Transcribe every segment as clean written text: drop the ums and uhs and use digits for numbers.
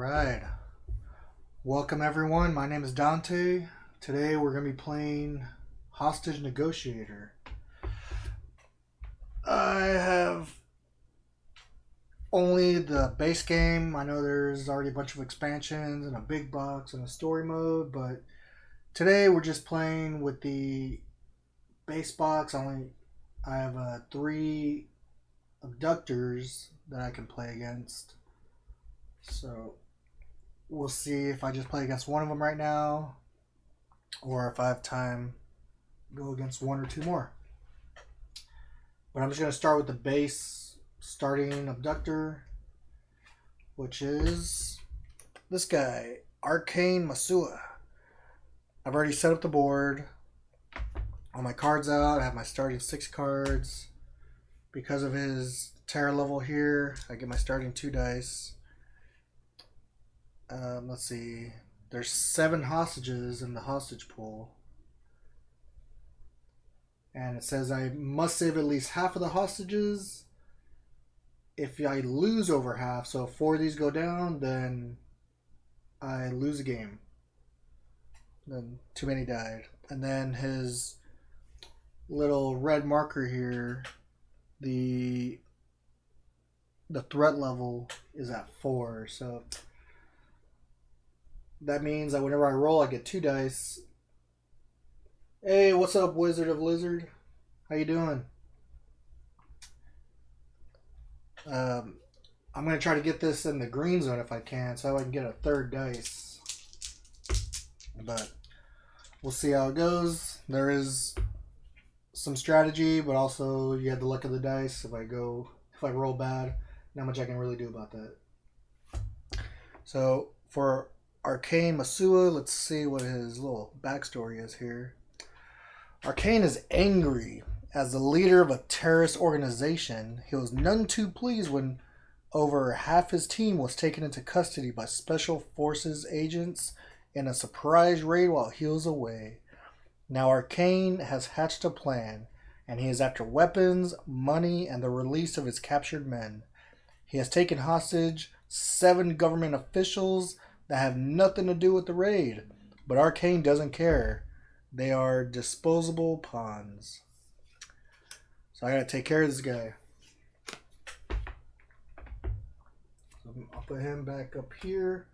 Alright, welcome everyone. My name is Dante. Today we're going to be playing Hostage Negotiator. I have only the base game. I know there's already a bunch of expansions and a big box and a story mode, but today we're just playing with the base box. I have three abductors that I can play against. So we'll see if I just play against one of them right now, or if I have time, go against one or two more. But I'm just going to start with the base starting abductor, which is this guy, Arcane Masua. I've already set up the board. All my cards out. I have my starting 6 cards. Because of his terror level here, I get my starting 2 dice. Let's see. There's 7 hostages in the hostage pool. And it says I must save at least half of the hostages. If I lose over half, so if 4 of these go down, then I lose a game. Then too many died. And then his little red marker here, the threat level is at 4. So that means that whenever I roll, I get 2 dice. Hey, what's up, Wizard of Lizard? How you doing? I'm going to try to get this in the green zone if I can, so I can get a 3rd dice. But we'll see how it goes. There is some strategy, but also you have the luck of the dice. If I roll bad, not much I can really do about that. So for Arcane Masua, let's see what his little backstory is here. Arcane is angry. As the leader of a terrorist organization, he was none too pleased when over half his team was taken into custody by Special Forces agents in a surprise raid while he was away. Now Arcane has hatched a plan, and he is after weapons, money, and the release of his captured men. He has taken hostage 7 government officials that have nothing to do with the raid, but Arcane doesn't care. They are disposable pawns. So I gotta take care of this guy. So I'll put him back up here.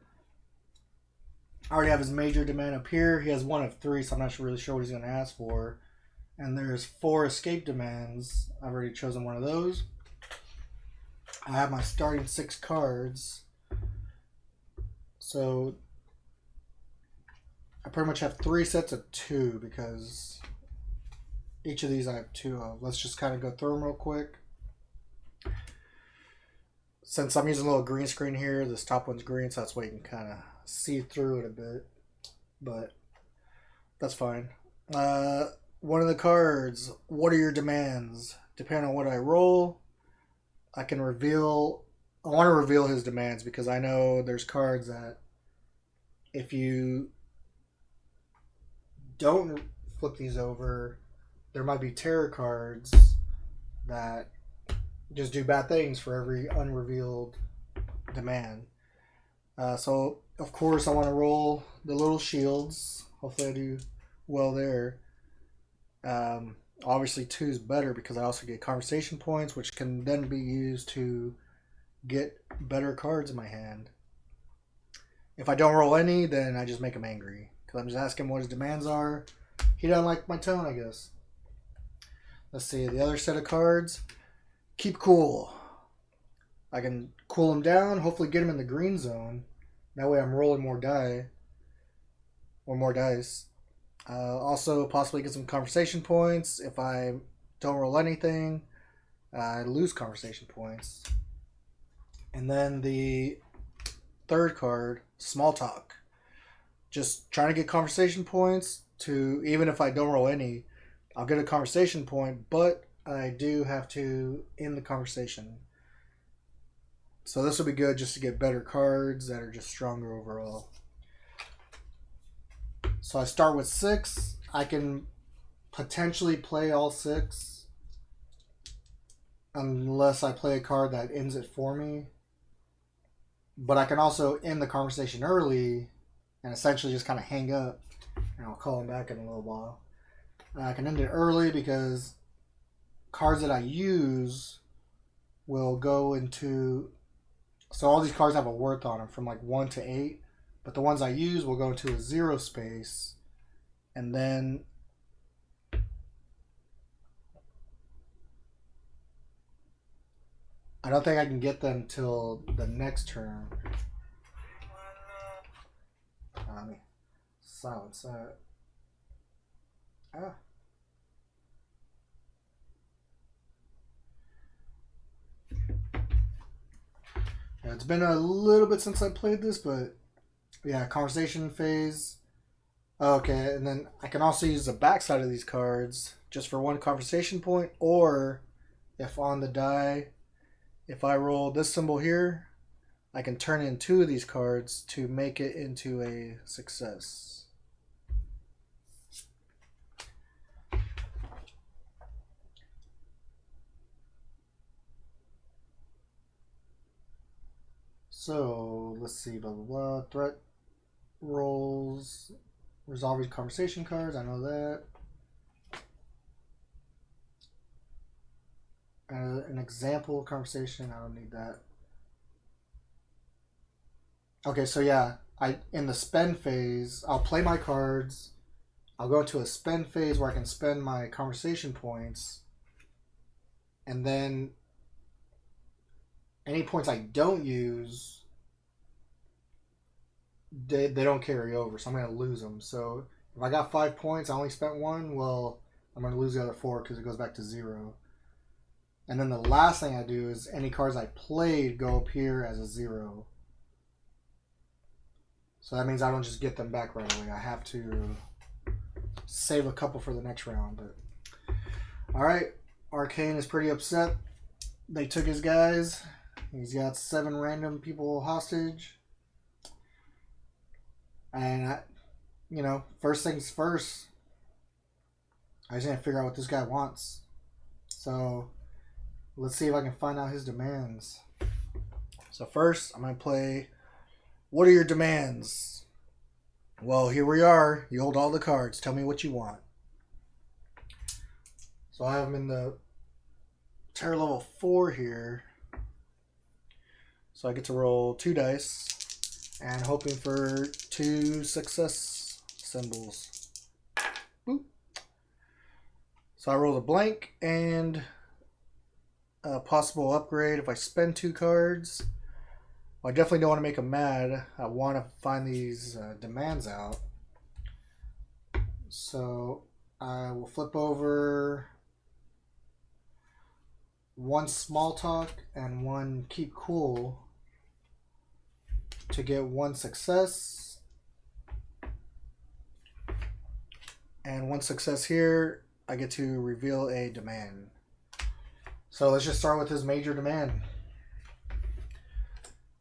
I already have his major demand up here. He has 1 of 3, so I'm not really sure what he's gonna ask for. And there's 4 escape demands. I've already chosen one of those. I have my starting 6 cards. So I pretty much have 3 sets of 2 because each of these I have 2 of. Let's just kind of go through them real quick. Since I'm using a little green screen here, this top one's green, so that's why you can kind of see through it a bit. But that's fine. One of the cards, what are your demands? Depending on what I roll, I can reveal. I want to reveal his demands because I know there's cards that if you don't flip these over, there might be terror cards that just do bad things for every unrevealed demand. So, of course, I want to roll the little shields. Hopefully I do well there. Obviously 2 is better because I also get conversation points, which can then be used to get better cards in my hand. If I don't roll any, then I just make him angry because I'm just asking what his demands are. He doesn't like my tone, I guess. Let's see, the other set of cards. Keep cool. I can cool him down, hopefully get him in the green zone. That way I'm rolling more dice. Also, possibly get some conversation points. If I don't roll anything, I lose conversation points. And then the 3rd card, small talk. Just trying to get conversation points to, even if I don't roll any, I'll get a conversation point, but I do have to end the conversation. So this will be good just to get better cards that are just stronger overall. So I start with 6. I can potentially play all 6 unless I play a card that ends it for me. but I can also end the conversation early and essentially just kind of hang up, and I'll call him back in a little while. I can end it early because cards that I use will go into. So all these cards have a worth on them from like 1 to 8, but the ones I use will go into a 0 space, and then I don't think I can get them till the next turn. Let me silence that. Ah. Yeah, it's been a little bit since I played this, but yeah, conversation phase. Okay, and then I can also use the backside of these cards just for one conversation point, or if on the die, if I roll this symbol here, I can turn in 2 of these cards to make it into a success. So let's see, blah blah blah. Threat rolls, resolving conversation cards. I know that. An example conversation. I don't need that. Okay, so yeah, I in the spend phase, I'll play my cards. I'll go into a spend phase where I can spend my conversation points, and then any points I don't use, they don't carry over, so I'm going to lose them. So if I got 5 points, I only spent 1, well, I'm going to lose the other 4 because it goes back to 0. And then the last thing I do is any cards I played go up here as a 0. So that means I don't just get them back right away. I have to save a couple for the next round. But all right, Arcane is pretty upset. They took his guys. He's got 7 random people hostage. And, first things first, I just need to figure out what this guy wants. So let's see if I can find out his demands. So first, I'm going to play, what are your demands? Well, here we are. You hold all the cards. Tell me what you want. So I have him in the terror level 4 here. So I get to roll 2 dice and hoping for 2 success symbols. Boop. So I roll a blank and a possible upgrade if I spend 2 cards. Well, I definitely don't want to make him mad. I want to find these demands out. So I will flip over 1 small talk and 1 keep cool to get 1 success. And 1 success here, I get to reveal a demand. So let's just start with his major demand.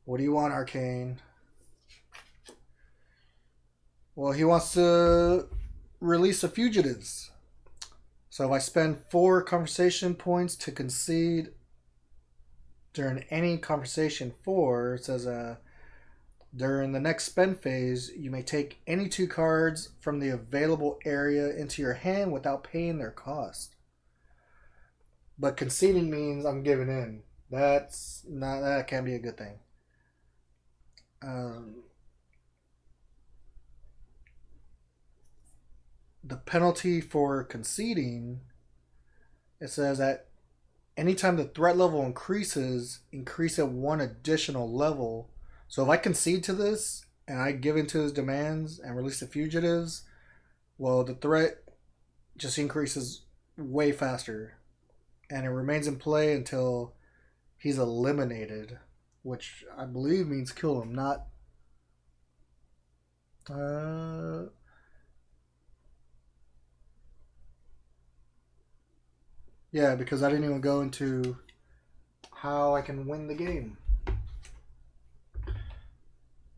What do you want, Arcane? Well, he wants to release the fugitives. So if I spend 4 conversation points to concede during any conversation 4, it says during the next spend phase, you may take any 2 cards from the available area into your hand without paying their cost. But conceding means I'm giving in. That can be a good thing. The penalty for conceding, it says that anytime the threat level increase at 1 additional level. So if I concede to this and I give in to his demands and release the fugitives, well, the threat just increases way faster. And it remains in play until he's eliminated, which I believe means kill him, not... Yeah, because I didn't even go into how I can win the game.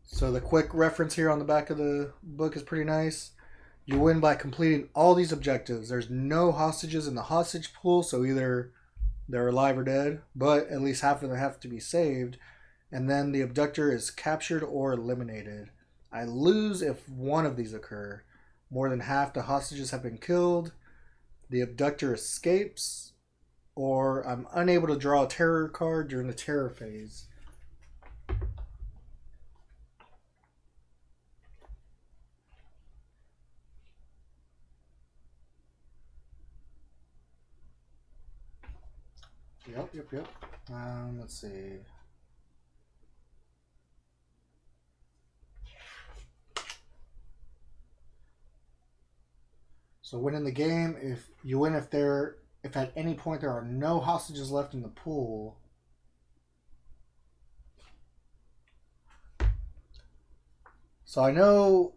So the quick reference here on the back of the book is pretty nice. You win by completing all these objectives. There's no hostages in the hostage pool, so either they're alive or dead, but at least half of them have to be saved. and then the abductor is captured or eliminated. I lose if one of these occur. More than half the hostages have been killed. The abductor escapes, or I'm unable to draw a terror card during the terror phase. Yep. Let's see. So winning the game, if you win if at any point there are no hostages left in the pool. So I know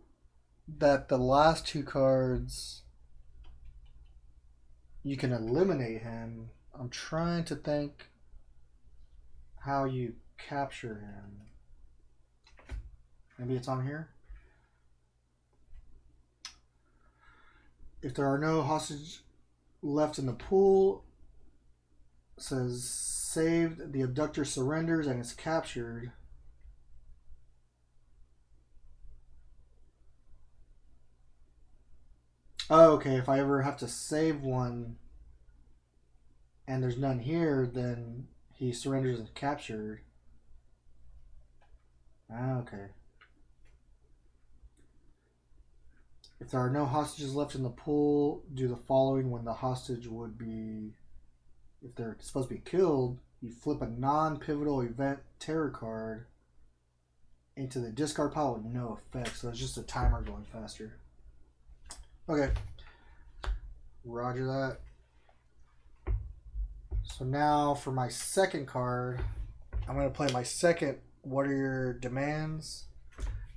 that the last two cards you can eliminate him. I'm trying to think how you capture him. Maybe it's on here. If there are no hostage left in the pool, it says saved, the abductor surrenders and is captured. Oh, okay. If I ever have to save one and there's none here, then he surrenders and captured. Okay. If there are no hostages left in the pool, do the following when the hostage would be... If they're supposed to be killed, you flip a non-pivotal event terror card into the discard pile with no effect. So it's just a timer going faster. Okay. Roger that. So now for my second card, I'm going to play my second What Are Your Demands?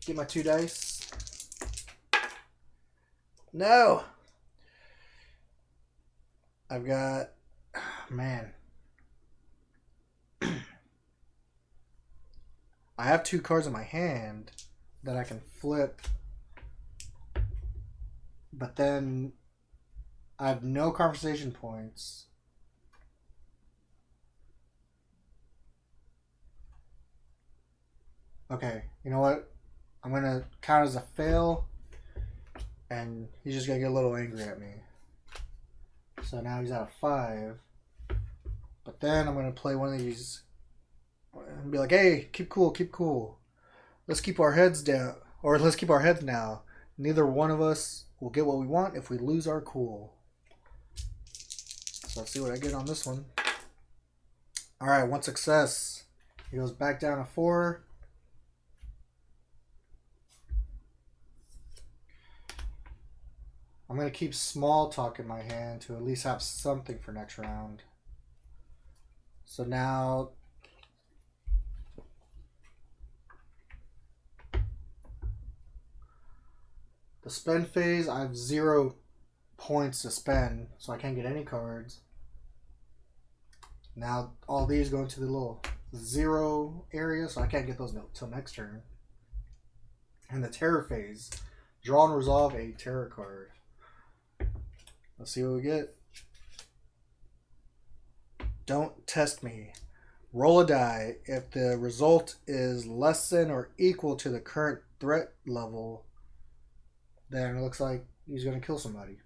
Get my 2 dice. No! I've got... Man. I have 2 cards in my hand that I can flip. But then I have no conversation points. Okay, you know what? I'm going to count as a fail. And he's just going to get a little angry at me. So now he's at a 5. But then I'm going to play one of these and be like, hey, keep cool. Let's keep our heads down. Or let's keep our heads now. Neither one of us will get what we want if we lose our cool. So let's see what I get on this one. Alright, 1 success. He goes back down to 4. I'm going to keep small talk in my hand to at least have something for next round. So now... The spend phase, I have 0 points to spend, so I can't get any cards. Now all these go into the little 0 area, so I can't get those till next turn. And the terror phase, draw and resolve a terror card. Let's see what we get. Don't test me. Roll a die. If the result is less than or equal to the current threat level, then it looks like he's going to kill somebody.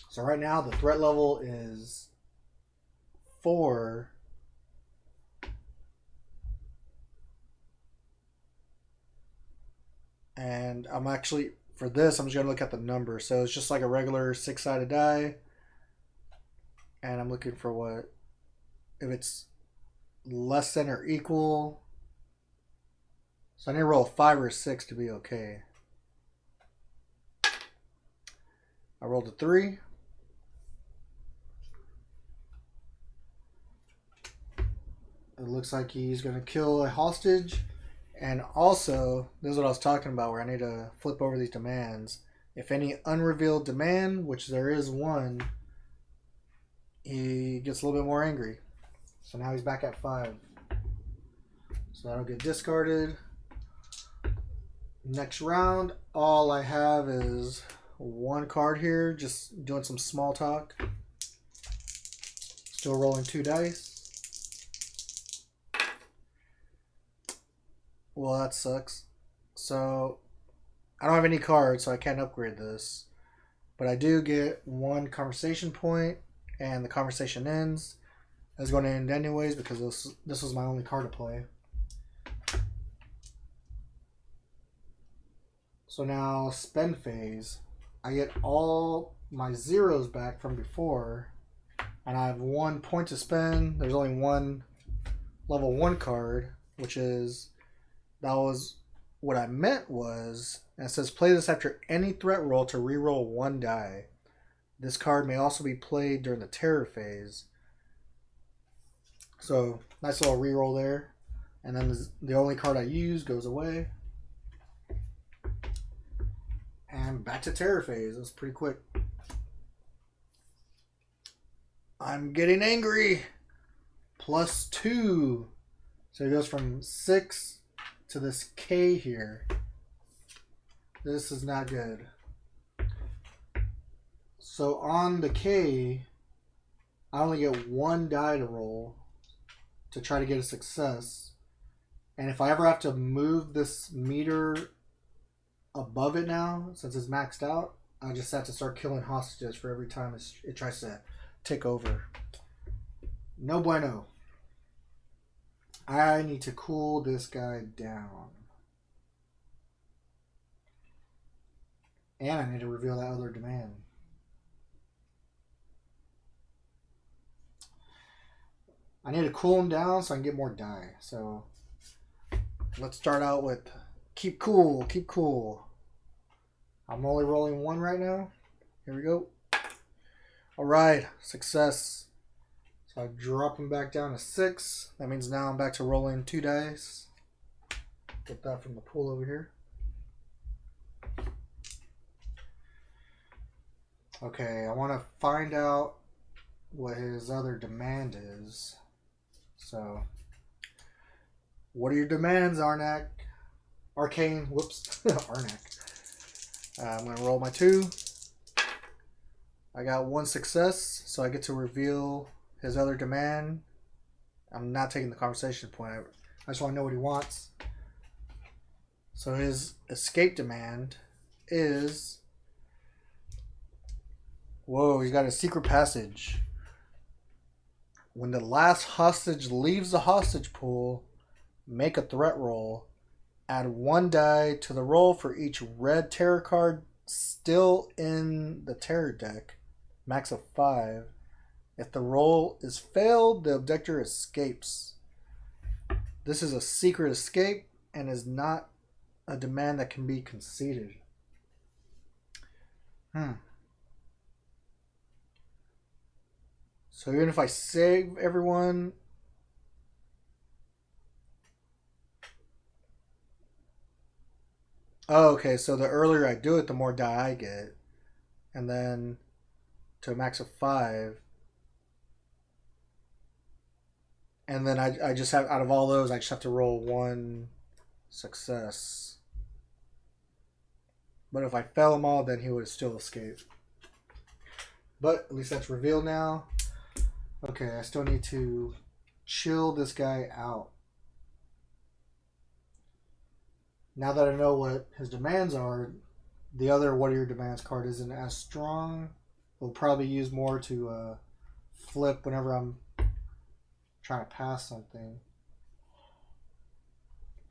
So right now the threat level is 4. And I'm actually... For this, I'm just going to look at the number. So it's just like a regular 6-sided die. And I'm looking for what... If it's less than or equal... So I need to roll a 5 or a 6 to be okay. I rolled a 3. It looks like he's going to kill a hostage. And also, this is what I was talking about, where I need to flip over these demands. If any unrevealed demand, which there is one, he gets a little bit more angry. So now he's back at 5. So that'll get discarded. Next round, all I have is 1 card here, just doing some small talk. Still rolling 2 dice. Well, that sucks. So I don't have any cards, so I can't upgrade this. But I do get one conversation point, and the conversation ends. It's going to end anyways because this was my only card to play. So now spend phase. I get all my zeros back from before, and I have 1 point to spend. There's only one level 1 card, which is, that was what I meant was, and it says play this after any threat roll to reroll 1 die. This card may also be played during the terror phase. So nice little reroll there. And then the only card I use goes away. And back to terror phase. It was pretty quick. I'm getting angry. +2. So it goes from 6 to this K here. This is not good. So on the K, I only get 1 die to roll to try to get a success. And if I ever have to move this meter above it now, since it's maxed out, I just have to start killing hostages for every time it tries to take over. No bueno. I need to cool this guy down. And I need to reveal that other demand. I need to cool him down so I can get more die. So let's start out with keep cool, keep cool. I'm only rolling 1 right now. Here we go. All right, success. So I drop him back down to 6. That means now I'm back to rolling 2 dice. Get that from the pool over here. Okay, I want to find out what his other demand is. So, what are your demands, Arnak? Arcane, whoops, Arnak. I'm going to roll my 2. I got 1 success, so I get to reveal his other demand. I'm not taking the conversation point. I just want to know what he wants. So his escape demand is... Whoa, he's got a secret passage. When the last hostage leaves the hostage pool, make a threat roll. Add 1 die to the roll for each red terror card still in the terror deck. Max of 5. If the roll is failed, the abductor escapes. This is a secret escape and is not a demand that can be conceded. So even if I save everyone... Oh, okay, so the earlier I do it, the more die I get. And then to a max of 5. And then I just have, out of all those, I just have to roll 1 success. But if I fail them all, then he would still escape. But at least that's revealed now. Okay, I still need to chill this guy out. Now that I know what his demands are, the other what are your demands card isn't as strong. We'll probably use more to flip whenever I'm trying to pass something.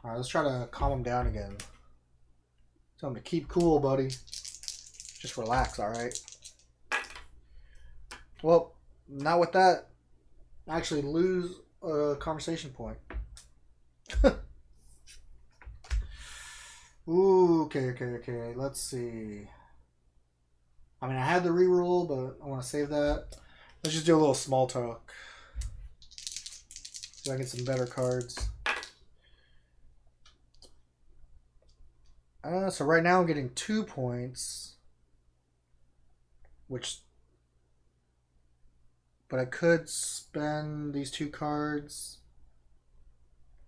Alright, let's try to calm him down again. Tell him to keep cool, buddy. Just relax, alright? Well, not with that. I actually lose a conversation point. Ooh, okay. Let's see. I mean, I had the reroll, but I want to save that. Let's just do a little small talk. So I get some better cards. So right now I'm getting 2 points. But I could spend these 2 cards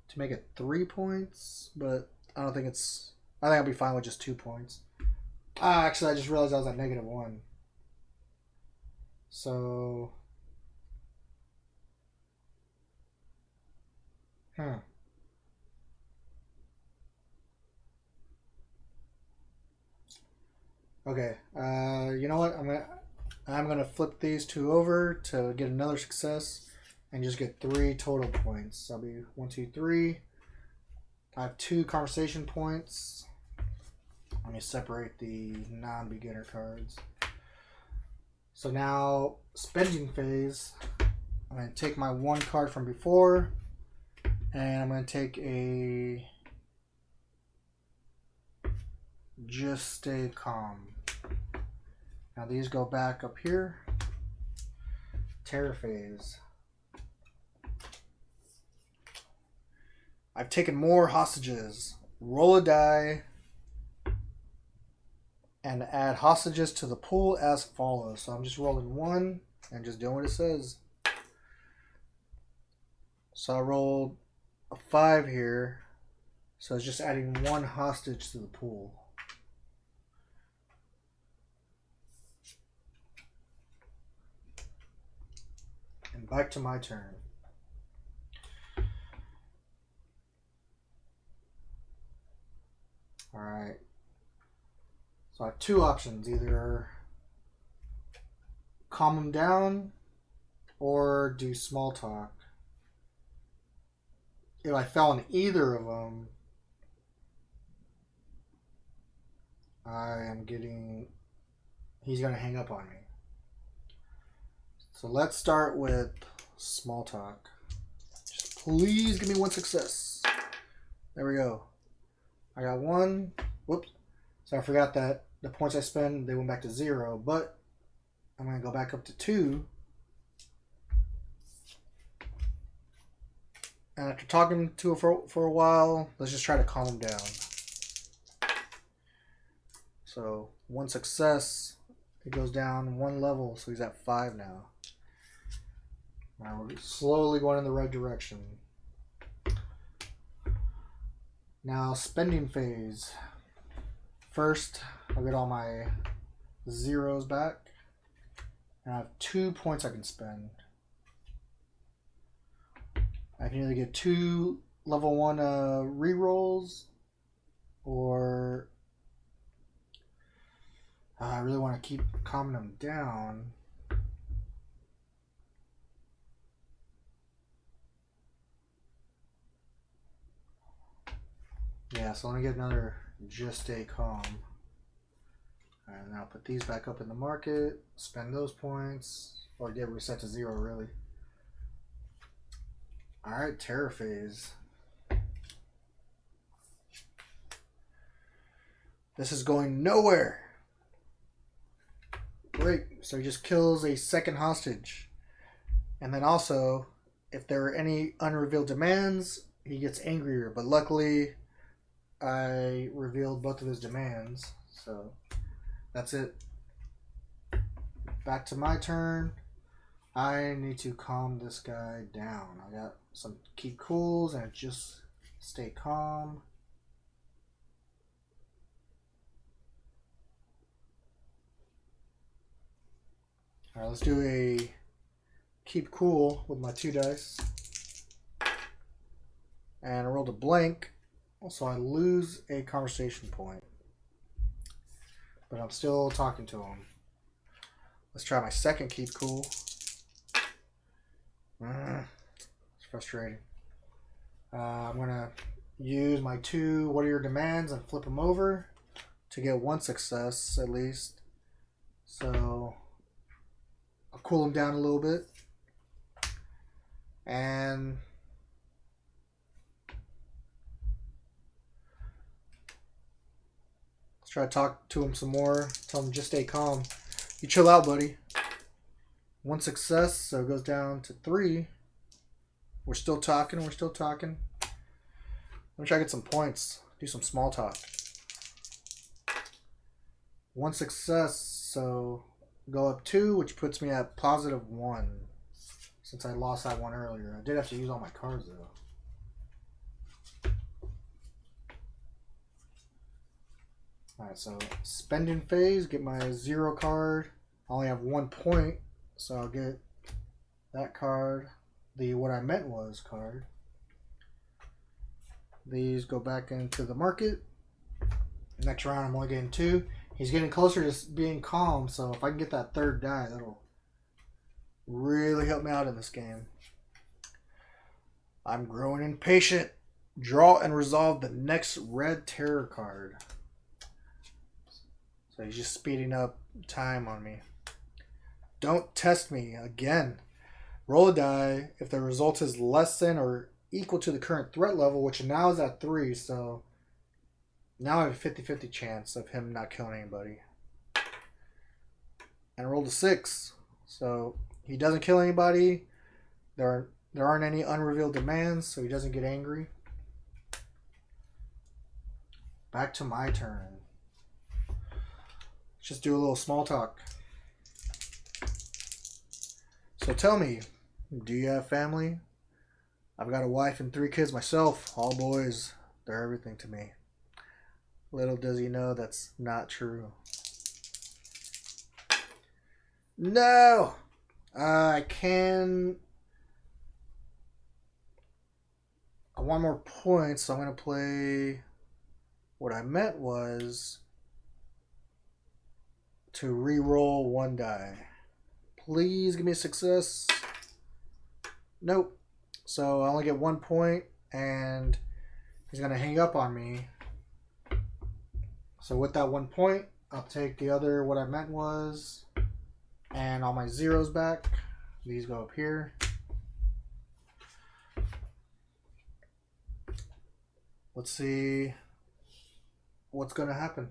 to make it 3 points. But I don't think it's... I think I'll be fine with just 2 points. Actually, I just realized I was at -1. So... Okay. You know what? I'm gonna flip these two over to get another success, and just get 3 total points. I'll be 1, 2, 3. I have 2 conversation points. Let me separate the non-beginner cards. So now, spending phase. I'm going to take my 1 card from before, and I'm going to take a Just Stay Calm. Now these go back up here. Terror phase. I've taken more hostages. Roll a die and add hostages to the pool as follows. So I'm just rolling 1 and just doing what it says. So I rolled a 5 here. So it's just adding 1 hostage to the pool. And back to my turn. Alright. So I have 2 options. Either calm them down or do small talk. If I fell in either of them, he's going to hang up on me. So let's start with small talk. Just please give me 1 success. There we go. I got 1. Whoops. So I forgot that the points I spend, they went back to 0, but I'm going to go back up to 2. And after talking to her for a while, let's just try to calm him down. So 1 success, it goes down 1 level, so he's at 5 now. Now we're slowly going in the right direction. Now spending phase. First, I'll get all my zeros back. And I have 2 points I can spend. I can either get 2 level 1 rerolls, or I really want to keep calming them down. Yeah, so let me get another Just Stay Calm. And then I'll put these back up in the market, spend those points, or get reset to 0 really. Alright, Terror phase. This is going nowhere. Great, so he just kills a 2nd hostage. And then also, if there are any unrevealed demands, he gets angrier. But luckily, I revealed both of his demands. So, that's it. Back to my turn. I need to calm this guy down. I got some keep cools and just stay calm. Alright, let's do a keep cool with my 2 dice. And I rolled a blank, so I lose a conversation point. But I'm still talking to him. Let's try my 2nd keep cool. It's frustrating. I'm going to use my 2 what are your demands and flip them over to get 1 success at least. So I'll cool him down a little bit. And let's try to talk to him some more. Tell him just stay calm. You chill out, buddy. 1 success, so it goes down to 3. We're still talking. Let me try to get some points. Do some small talk. 1 success, so go up 2, which puts me at +1. Since I lost that one earlier. I did have to use all my cards though. Alright, so spending phase, get my 0 card. I only have 1 point, so I'll get that card. The what I meant was card. These go back into the market. Next round I'm only getting 2. He's getting closer to being calm, so if I can get that third die, that'll really help me out in this game. I'm growing impatient. Draw and resolve the next red terror card. So he's just speeding up time on me. Don't test me again. Roll a die. If the result is less than or equal to the current threat level, which now is at 3, so now I have a 50-50 chance of him not killing anybody. And I rolled a 6. So he doesn't kill anybody. There aren't any unrevealed demands, so he doesn't get angry. Back to my turn. Let's just do a little small talk. So tell me, do you have family? I've got a wife and 3 kids myself, all boys. They're everything to me. Little does he know that's not true. No! I want more points, so I'm going to play... What I meant was to re-roll 1 die. Please give me a success. Nope. So I only get 1 point, and he's going to hang up on me. So with that 1 point, I'll take the other, what I meant was, and all my zeros back. These go up here. Let's see what's going to happen.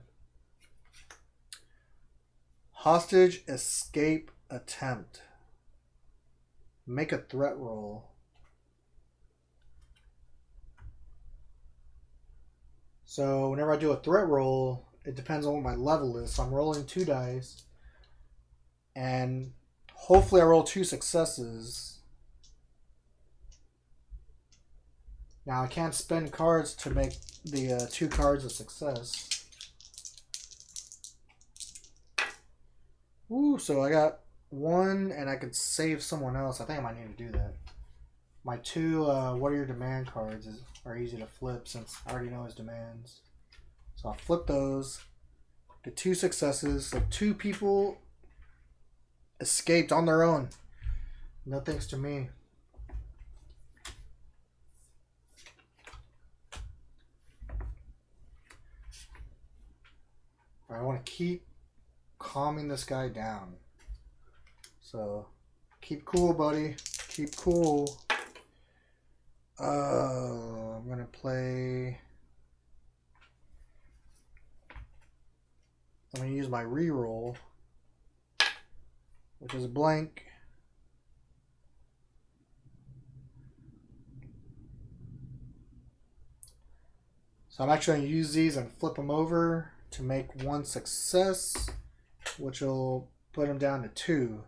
Hostage escape attempt. Make a threat roll. So whenever I do a threat roll, it depends on what my level is. So I'm rolling 2 dice. And hopefully I roll 2 successes. Now I can't spend cards to make the 2 cards a success. Ooh, so I got 1 and I could save someone else. I think I might need to do that. My 2 what are your demand cards are easy to flip since I already know his demands. So I'll flip those. Get 2 successes. So 2 people escaped on their own. No thanks to me. I want to keep calming this guy down. So keep cool, buddy. Keep cool. I'm gonna play. I'm gonna use my reroll, which is blank. So I'm actually gonna use these and flip them over to make 1 success, which will put him down to 2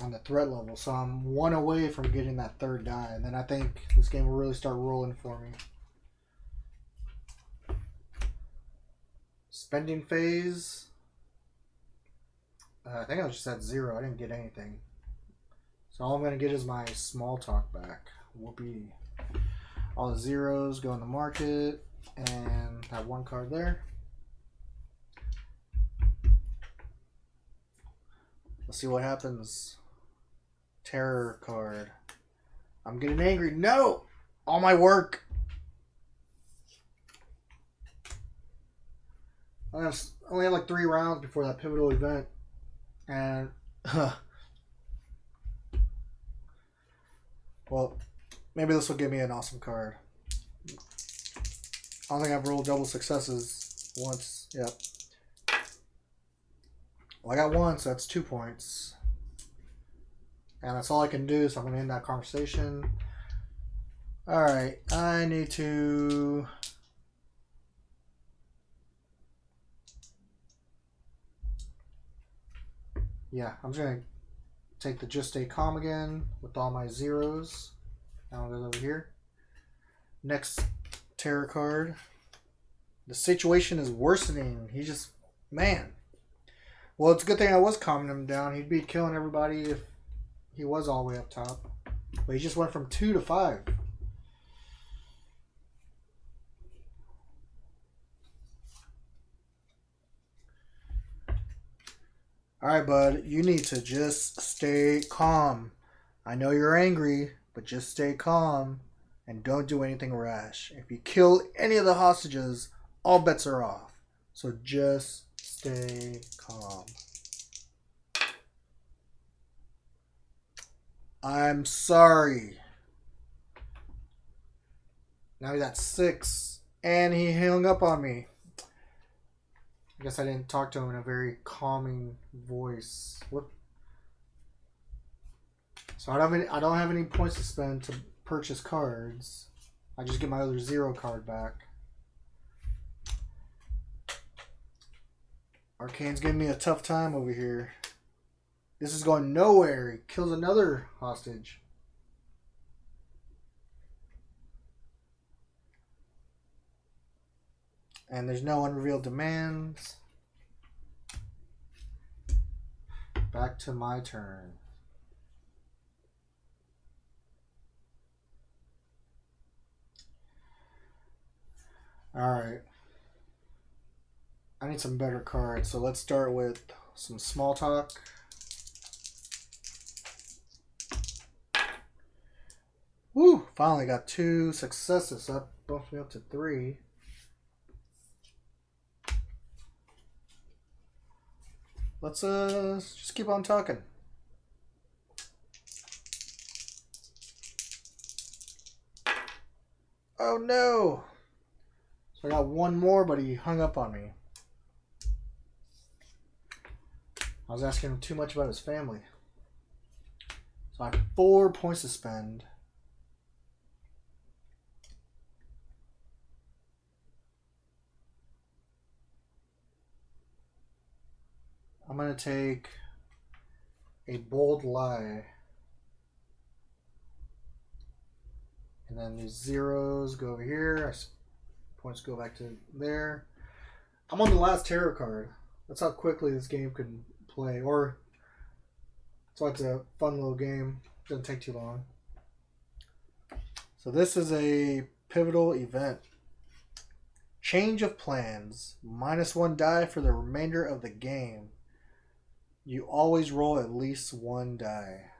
on the threat level. So I'm 1 away from getting that 3rd die, and then I think this game will really start rolling for me. Spending phase. I think I was just at 0. I didn't get anything. So all I'm going to get is my small talk back. Whoopee. All the zeros go in the market, and have 1 card there. Let's see what happens. Terror card. I'm getting angry. No! All my work. I only have like 3 rounds before that pivotal event. And, well, maybe this will give me an awesome card. I don't think I've rolled double successes once. Yep. Well, I got 1, so that's 2 points. And that's all I can do, so I'm going to end that conversation. Alright, I need to... Yeah, I'm just going to take the Just Stay Calm again with all my zeros. Now I'll go over here. Next terror card. The situation is worsening. He just... Man. Well, it's a good thing I was calming him down. He'd be killing everybody if he was all the way up top. But he just went from 2 to 5. Alright, bud, you need to just stay calm. I know you're angry, but just stay calm and don't do anything rash. If you kill any of the hostages, all bets are off. So just stay calm. I'm sorry. Now he's at 6, and he hung up on me. I guess I didn't talk to him in a very calming voice. Whoop. So I don't have any points to spend to purchase cards. I just get my other 0 card back. Arcane's giving me a tough time over here. This is going nowhere. He kills another hostage. And there's no unrevealed demands. Back to my turn. Alright. I need some better cards, so let's start with some small talk. Woo! Finally got 2 successes. That bumped me up to 3. Let's just keep on talking. Oh no! So I got 1 more, but he hung up on me. I was asking him too much about his family. So I have 4 points to spend. I'm going to take a bold lie. And then these zeros go over here. Points go back to there. I'm on the last tarot card. That's how quickly this game can play. Or, so it's a fun little game. Doesn't take too long. So this is a pivotal event. Change of plans. -1 die for the remainder of the game. You always roll at least 1 die.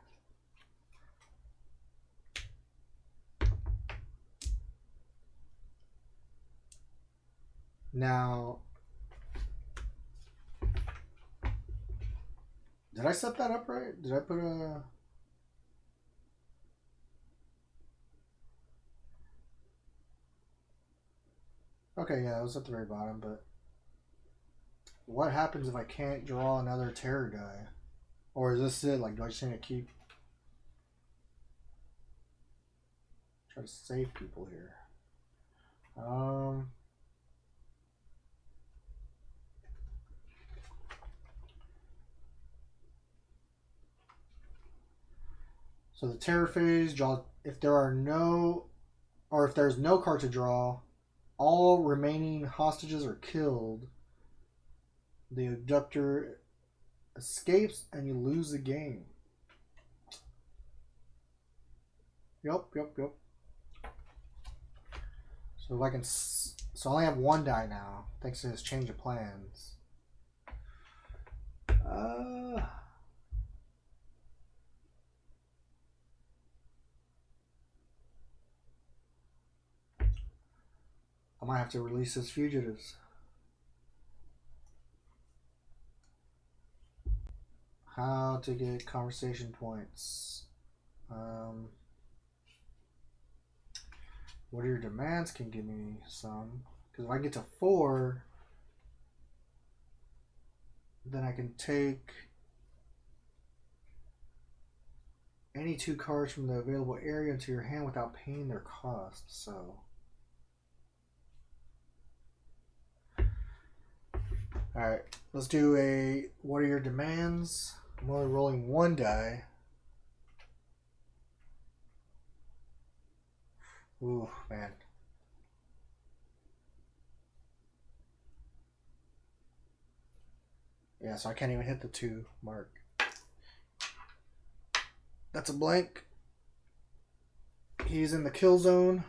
Now, did I set that up right? Did I put a... Okay, yeah, it was at the very bottom, but what happens if I can't draw another terror die? Or is this it? Like, do I just need to keep... Try to save people here. So the terror phase, draw if there are no, or if there's no card to draw, all remaining hostages are killed. The abductor escapes and you lose the game. Yep. So if I can, so I only have 1 die now, thanks to his change of plans. I might have to release his fugitives. How to get conversation points. What are your demands can give me some. Because if I get to 4, then I can take any 2 cards from the available area into your hand without paying their cost. So, alright, let's do a what are your demands? I'm only rolling 1 die. Ooh, man. Yeah, so I can't even hit the 2 mark. That's a blank. He's in the kill zone.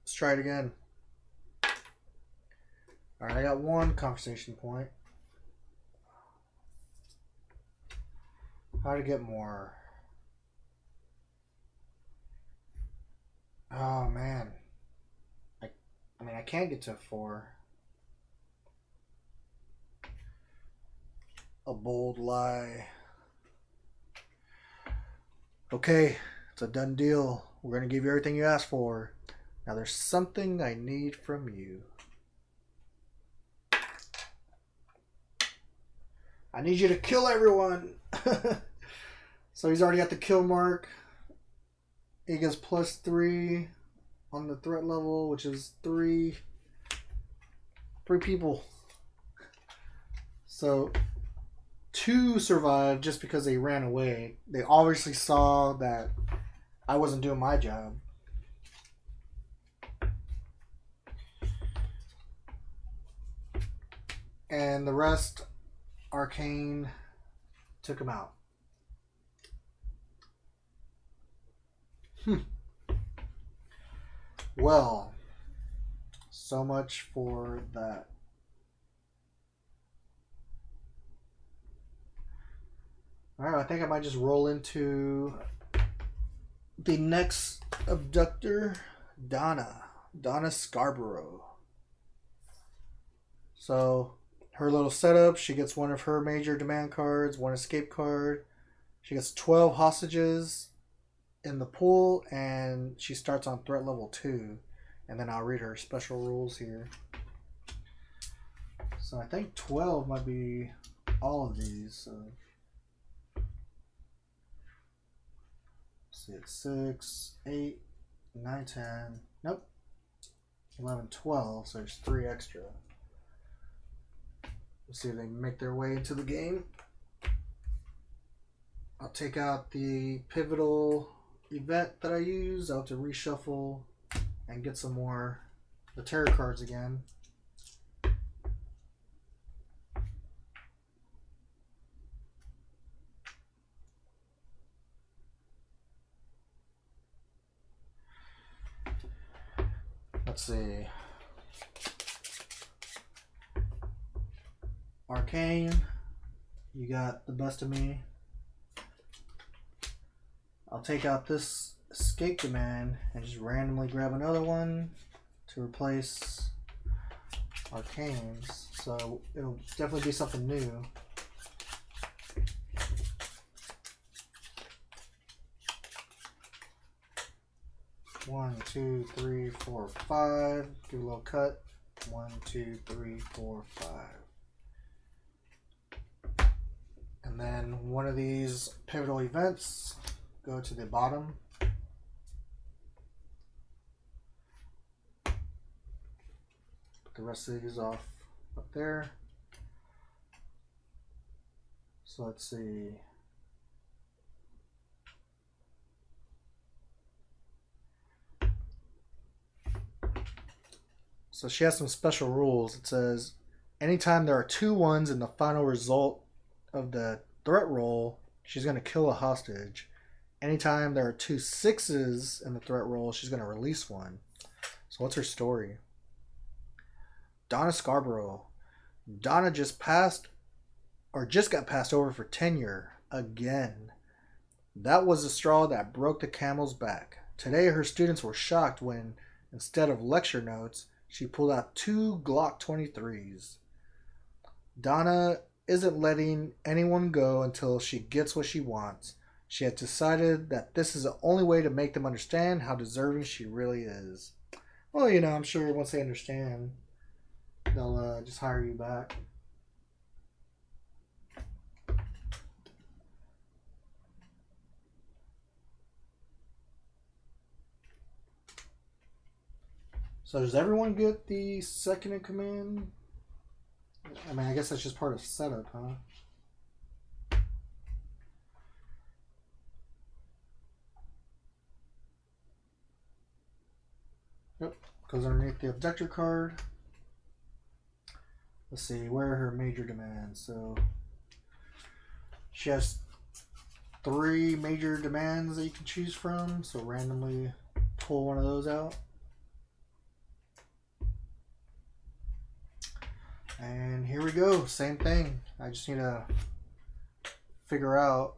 Let's try it again. Alright, I got one conversation point. How to get more? Oh man. I mean, I can't get to 4. A bold lie. Okay, it's a done deal. We're going to give you everything you asked for. Now there's something I need from you. I need you to kill everyone. So he's already at the kill mark. He gets +3 on the threat level, which is 3 people. So 2 survived just because they ran away. They obviously saw that I wasn't doing my job. And the rest, Arcane took him out. Well, so much for that. Alright, I think I might just roll into the next abductor, Donna Scarborough. So her little setup, she gets one of her major demand cards, 1 escape card. She gets 12 hostages in the pool, and she starts on threat level 2. And then I'll read her special rules here. So I think 12 might be all of these. So let's see, it's 6, 8, 9, 10. Nope. 11, 12. So there's 3 extra. Let's see if they can make their way into the game. I'll take out the pivotal event that I use. I'll have to reshuffle and get some more the tarot cards again. Let's see. Arcane, you got the best of me. I'll take out this escape demand and just randomly grab another one to replace Arcane's. So it'll definitely be something new. One, two, three, four, 5. Give a little cut. 1, 2, 3, 4, 5. And then one of these pivotal events go to the bottom. Put the rest of these off up there. So let's see. So she has some special rules. It says anytime there are 2 1s in the final result of the threat roll, she's going to kill a hostage. Anytime there are 2 6s in the threat roll, she's going to release one. So what's her story? Donna Scarborough. Donna just got passed over for tenure again. That was the straw that broke the camel's back. Today her students were shocked when, instead of lecture notes, she pulled out 2 Glock 23s. Donna isn't letting anyone go until she gets what she wants. She has decided that this is the only way to make them understand how deserving she really is. Well, you know, I'm sure once they understand, they'll just hire you back. So does everyone get the second in command? I mean, I guess that's just part of setup, huh? Yep, goes underneath the abductor card. Let's see, where are her major demands? So she has 3 major demands that you can choose from. So randomly pull one of those out. And here we go. Same thing. I just need to figure out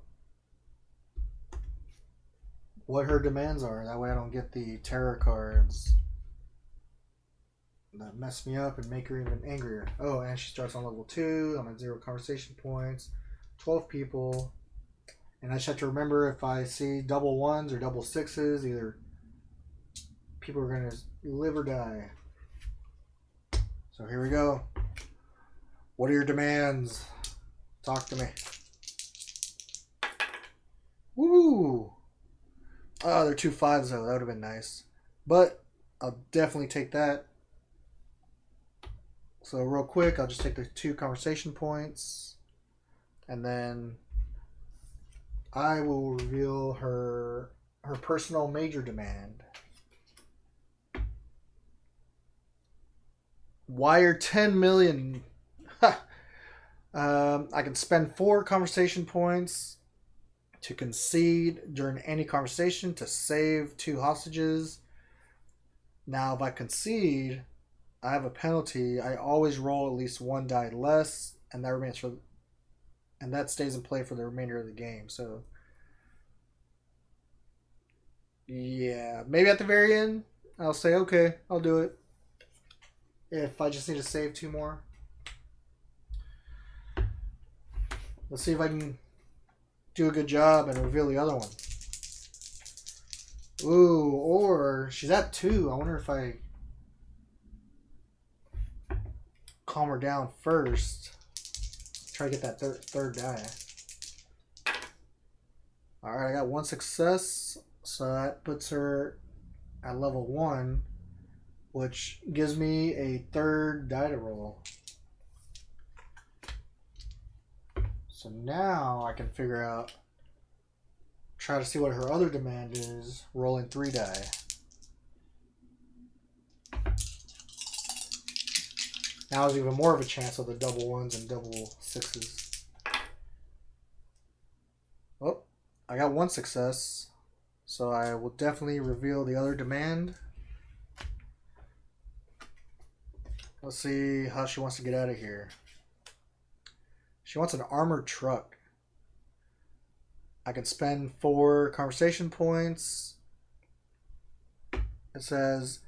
what her demands are. That way I don't get the terror cards that mess me up and make her even angrier. Oh, and she starts on level 2. I'm at 0 conversation points. 12 people. And I just have to remember if I see double ones or double sixes, either people are going to live or die. So here we go. What are your demands? Talk to me. Woo! Oh, they're 2 5s though. That would have been nice. But I'll definitely take that. So real quick, I'll just take the 2 conversation points. And then I will reveal her personal major demand. Wire 10 million. I can spend 4 conversation points to concede during any conversation to save 2 hostages. Now, if I concede, I have a penalty. I always roll at least 1 die less, and that stays in play for the remainder of the game. So, yeah, maybe at the very end, I'll say, okay, I'll do it. If I just need to save 2 more. Let's see if I can do a good job and reveal the other one. Ooh, or she's at 2. I wonder if I calm her down first. Try to get that third die. Alright, I got 1 success. So that puts her at level 1, which gives me a 3rd die to roll. So now I can figure out, try to see what her other demand is, rolling 3 die. Now there's even more of a chance of the double 1s and double 6s. Oh, I got 1 success. So I will definitely reveal the other demand. Let's see how she wants to get out of here. She wants an armored truck. I can spend 4 conversation points. It says,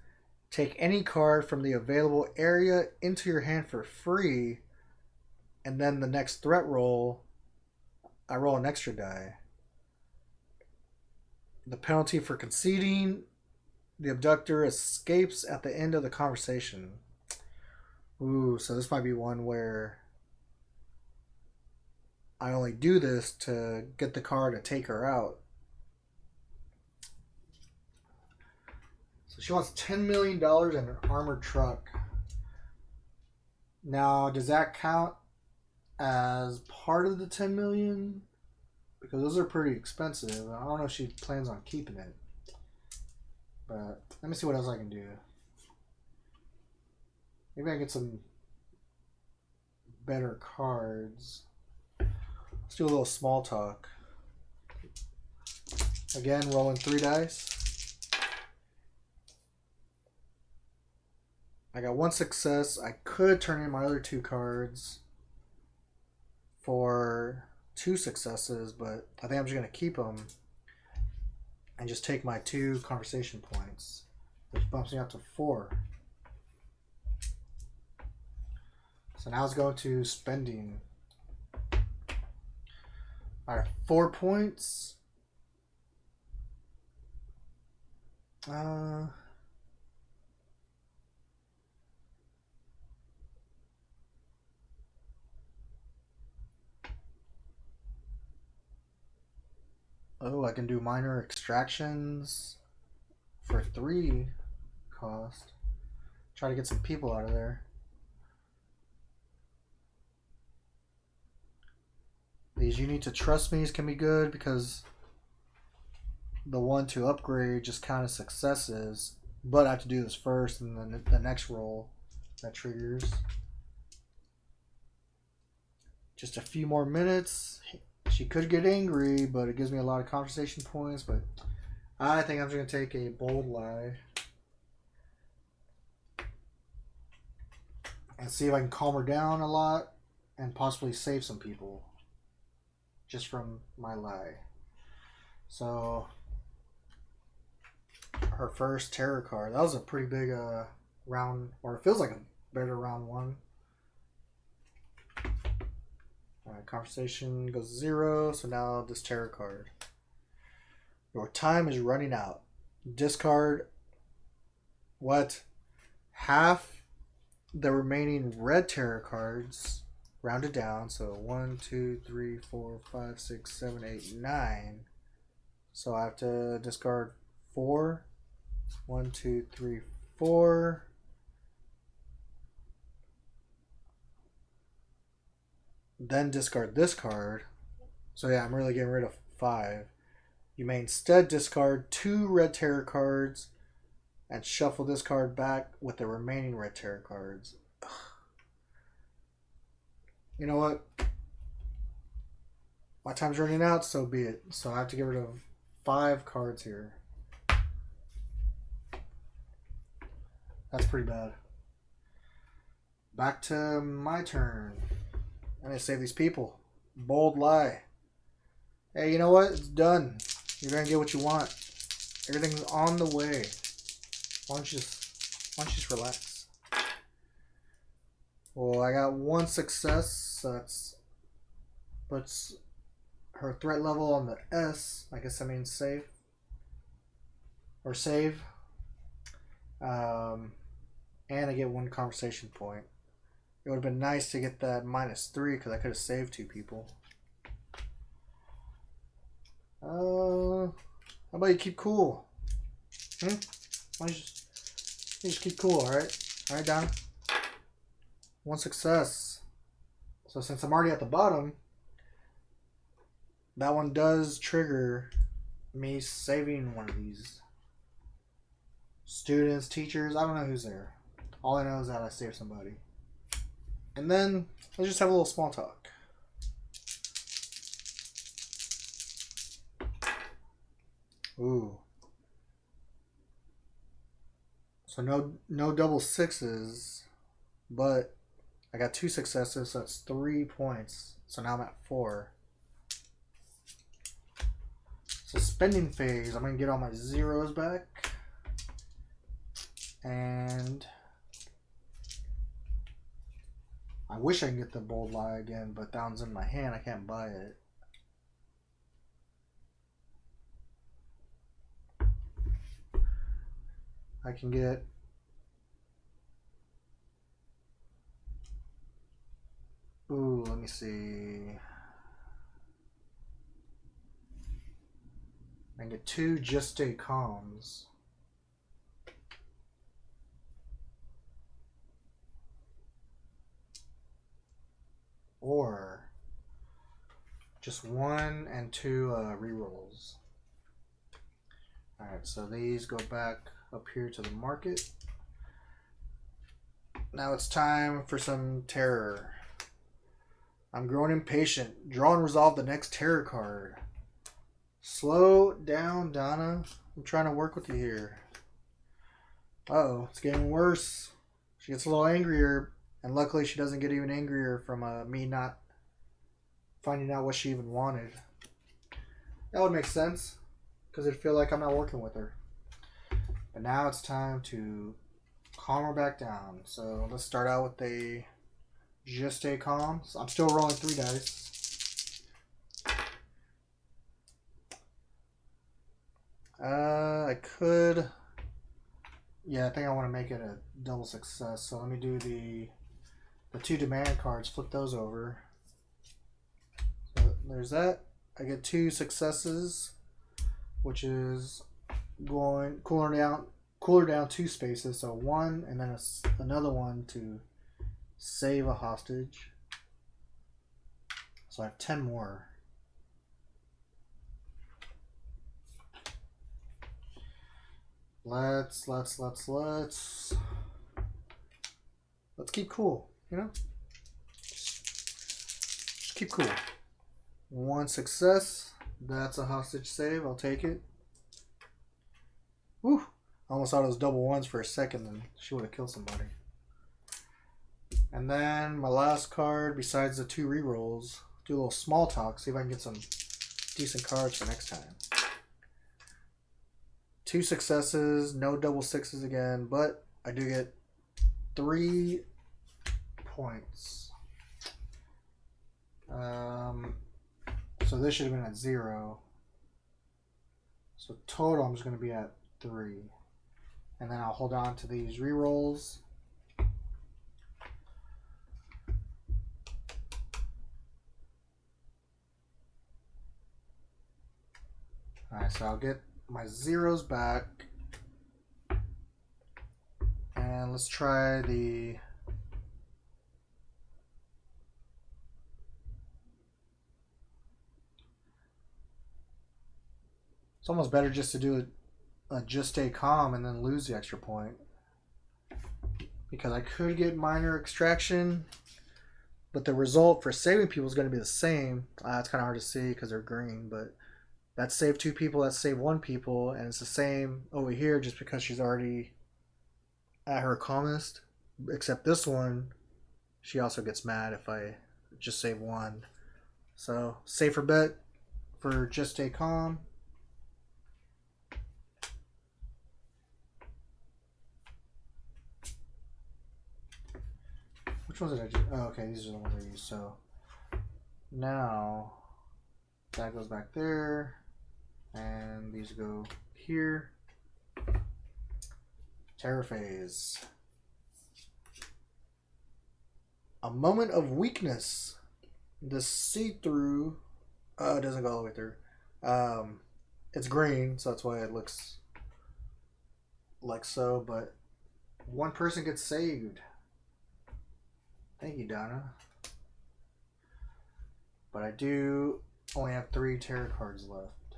take any card from the available area into your hand for free, and then the next threat roll, I roll an extra die. The penalty for conceding, the abductor escapes at the end of the conversation. Ooh, so this might be one where I only do this to get the card to take her out. So she wants $10 million and an armored truck. Now, does that count as part of the 10 million? Because those are pretty expensive. I don't know if she plans on keeping it. But let me see what else I can do. Maybe I can get some better cards. Let's do a little small talk. Again, rolling 3 dice. I got 1 success. I could turn in my other 2 cards for 2 successes, but I think I'm just going to keep them and just take my 2 conversation points, which bumps me up to 4. So now let's go to spending. All right, 4 points. Oh, I can do minor extractions for 3 cost. Try to get some people out of there. These you need to trust me's can be good because the one to upgrade just count as successes, but I have to do this first and then the next roll that triggers. Just a few more minutes. She could get angry, but it gives me a lot of conversation points, but I think I'm just going to take a bold lie. and see if I can calm her down a lot and possibly save some people just from my lie. So her first terror card. That was a pretty big round, or it feels like a better round one. Alright, conversation goes 0, so now this terror card. Your time is running out. Discard what? Half the remaining red terror cards, rounded down. So 1, 2, 3, 4, 5, 6, 7, 8, 9. So I have to discard 4. 1, 2, 3, 4. Then discard this card. So yeah, I'm really getting rid of 5. You may instead discard 2 red terror cards and shuffle this card back with the remaining red terror cards. You know what? My time's running out, so be it. So I have to get rid of 5 cards here. That's pretty bad. Back to my turn. I'm going to save these people. Bold lie. Hey, you know what? It's done. You're going to get what you want. Everything's on the way. Why don't you just relax? Well, I got 1 success. So that's puts her threat level on the S. I guess that means save. Or save. And I get 1 conversation point. It would have been nice to get that -3 because I could have saved 2 people. How about you keep cool? Why don't you just keep cool, alright? Alright, Don? 1 success. So since I'm already at the bottom, that one does trigger me saving one of these. Students, teachers, I don't know who's there. All I know is that I saved somebody. And then let's just have a little small talk. Ooh. So no double 6s, but I got 2 successes, so that's 3 points. So now I'm at 4. So spending phase, I'm gonna get all my 0s back. And I wish I could get the bold lie again, but that one's in my hand. I can't buy it. I can get let me see. I can get 2 just stay calms. Or just 1 and 2 rerolls. Alright, so these go back up here to the market. Now it's time for some terror. I'm growing impatient. Draw and resolve the next terror card. Slow down, Donna. I'm trying to work with you here. Uh-oh, it's getting worse. She gets a little angrier, and luckily she doesn't get even angrier from me not finding out what she even wanted. That would make sense, because it'd feel like I'm not working with her. But now it's time to calm her back down. So let's start out with a just stay calm. So I'm still rolling 3 dice. I could. Yeah, I think I want to make it a double success. So let me do the 2 demand cards. Flip those over. So there's that. I get 2 successes, which is going cooler down 2 spaces. So 1 and then another one to save a hostage. So I have 10 more. Let's keep cool, you know? Just keep cool. 1 success. That's a hostage save. I'll take it. Whew. I almost thought it was double 1s for a second, and she would have killed somebody. And then my last card, besides the 2 rerolls, do a little small talk, see if I can get some decent cards for next time. 2 successes, no double 6s again, but I do get 3 points. So this should have been at 0. So total, I'm just going to be at 3. And then I'll hold on to these rerolls. Alright, so I'll get my 0s back. And let's try the... It's almost better just to do a just stay calm and then lose the extra point. Because I could get minor extraction, but the result for saving people is going to be the same. It's kind of hard to see because they're green, but that saved 2 people, that saved 1 people, and it's the same over here just because she's already at her calmest. Except this one, she also gets mad if I just save 1. So, safer bet for just stay calm. Which ones did I do? Oh, okay, these are the ones I used. So now that goes back there, and these go here. Terror phase. A moment of weakness. The see-through. Oh, it doesn't go all the way through. It's green, so that's why it looks like so. But 1 person gets saved. Thank you, Donna. But I do only have 3 tarot cards left.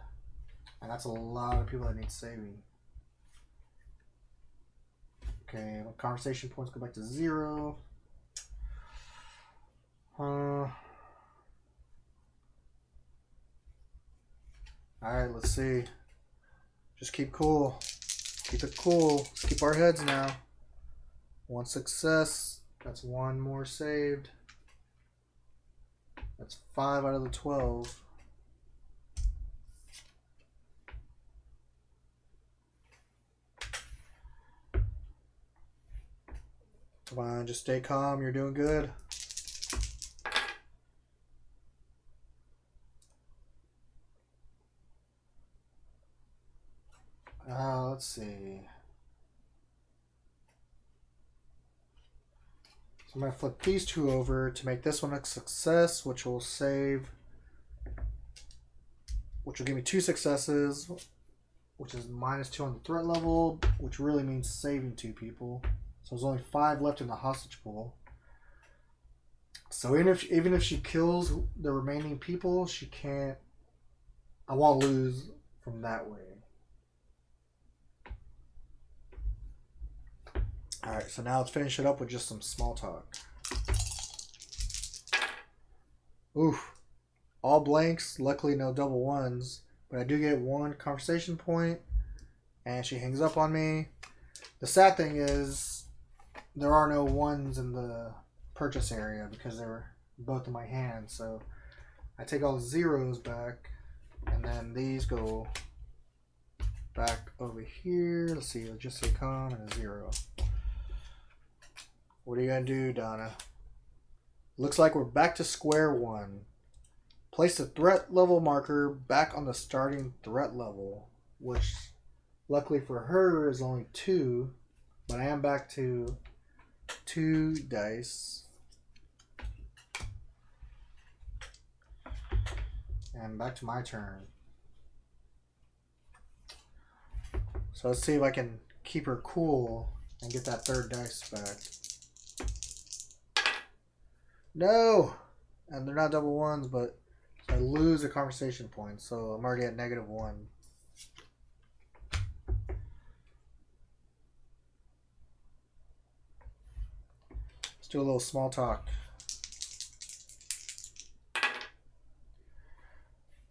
And that's a lot of people that need saving. Okay, my conversation points go back to 0. Alright, let's see. Just keep cool. Keep it cool. Let's keep our heads now. 1 success. That's 1 more saved. That's 5 out of the 12. Come on, just stay calm. You're doing good. Let's see. I'm going to flip these 2 over to make this one a success, which will save, which will give me 2 successes, which is -2 on the threat level, which really means saving 2 people. So there's only 5 left in the hostage pool. So even if she kills the remaining people, she can't, I won't lose from that way. Alright, so now let's finish it up with just some small talk. Oof. All blanks, luckily no double 1s. But I do get 1 conversation point, and she hangs up on me. The sad thing is, there are no 1s in the purchase area because they're both in my hand. So I take all the 0s back, and then these go back over here. Let's see, let's just say calm and a 0. What are you going to do, Donna? Looks like we're back to square 1. Place the threat level marker back on the starting threat level, which luckily for her is only 2, but I am back to 2 dice. And back to my turn. So let's see if I can keep her cool and get that 3rd dice back. No! And they're not double 1s, but I lose a conversation point, so I'm already at -1. Let's do a little small talk.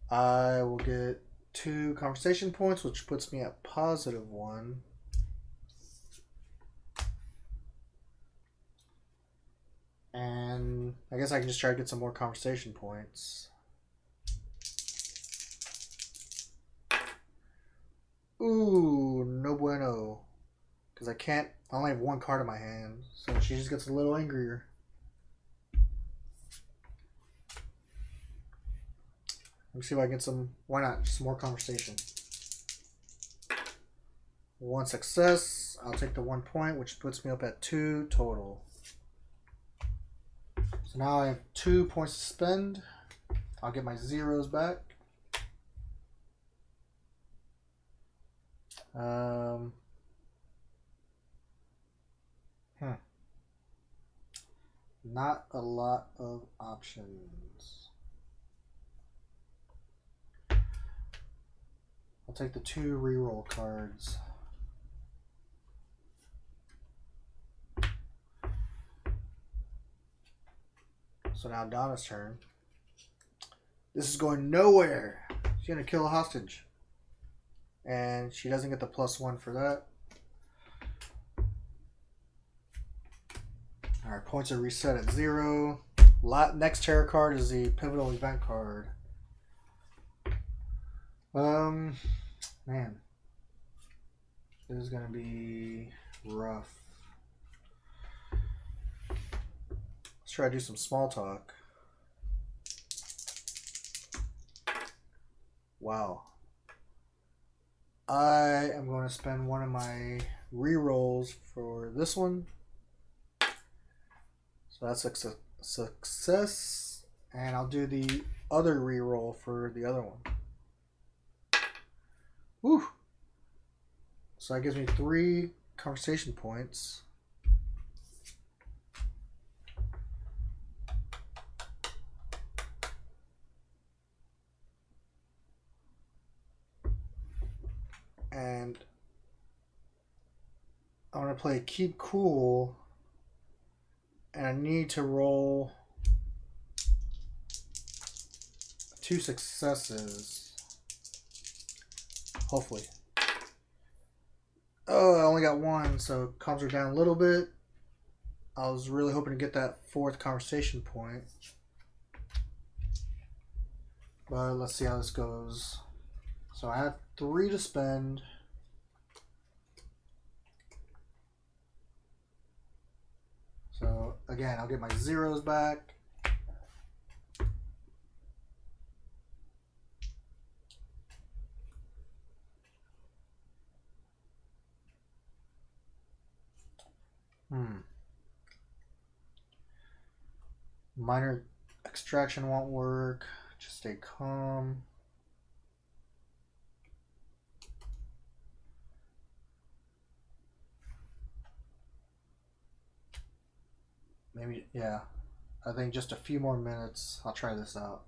I will get 2 conversation points, which puts me at +1. I guess I can just try to get some more conversation points. Ooh, no bueno. Because I only have one card in my hand. So she just gets a little angrier. Let me see if I can get some, why not, some more conversation. One success. I'll take the 1 point, which puts me up at 2 total. So now I have 2 points to spend. I'll get my zeros back. Not a lot of options. I'll take the 2 reroll cards. So now Donna's turn. This is going nowhere. She's going to kill a hostage. And she doesn't get the +1 for that. Alright, points are reset at 0. Next tarot card is the pivotal event card. Man. This is going to be rough. Let's try to do some small talk. Wow. I am going to spend one of my rerolls for this one. So that's a success. And I'll do the other reroll for the other one. Woo! So that gives me 3 conversation points. And I'm going to play Keep Cool. And I need to roll 2 successes. Hopefully. Oh, I only got 1, so comms are down a little bit. I was really hoping to get that 4th conversation point. But let's see how this goes. So I have 3 to spend. So again, I'll get my zeros back. Minor extraction won't work. Just stay calm. Maybe, yeah. I think just a few more minutes. I'll try this out.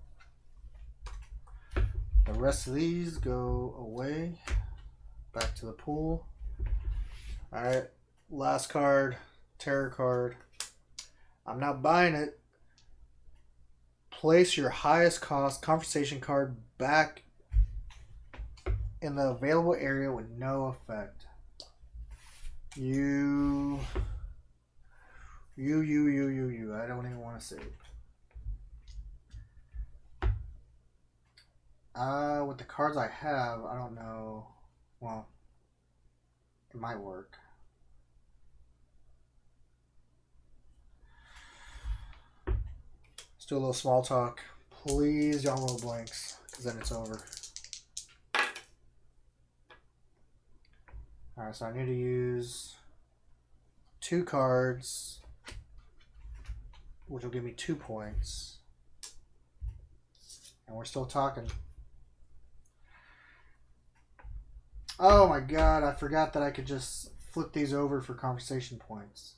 The rest of these go away. Back to the pool. Alright. Last card. Tarot card. I'm not buying it. Place your highest cost conversation card back in the available area with no effect. You. I don't even want to say it. With the cards I have, I don't know. Well, it might work. Let's do a little small talk. Please don't roll blanks, because then it's over. Alright, so I need to use 2 cards, which will give me 2 points. And we're still talking. Oh my god, I forgot that I could just flip these over for conversation points.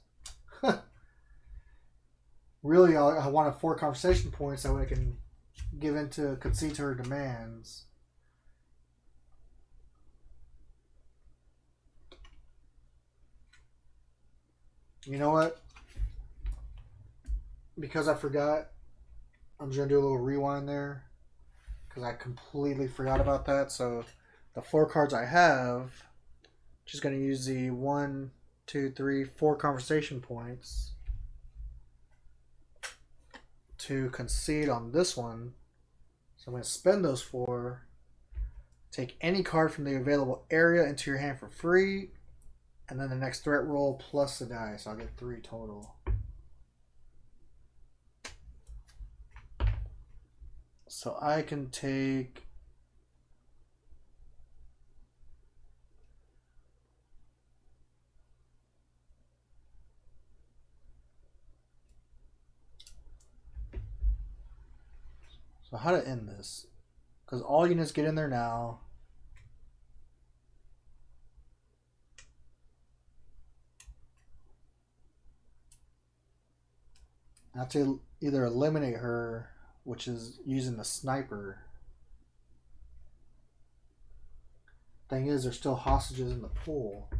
Really, I wanted 4 conversation points so I can concede to her demands. You know what? Because I forgot, I'm just going to do a little rewind there. Because I completely forgot about that. So the 4 cards I have, just going to use the 4 conversation points. to concede on this one. So I'm going to spend those 4. Take any card from the available area into your hand for free. And then the next threat roll plus the die. So I'll get 3 total. So I can take... So how to end this? Because all units get in there now. I have to either eliminate her, which is using the sniper. Thing is, there's still hostages in the pool.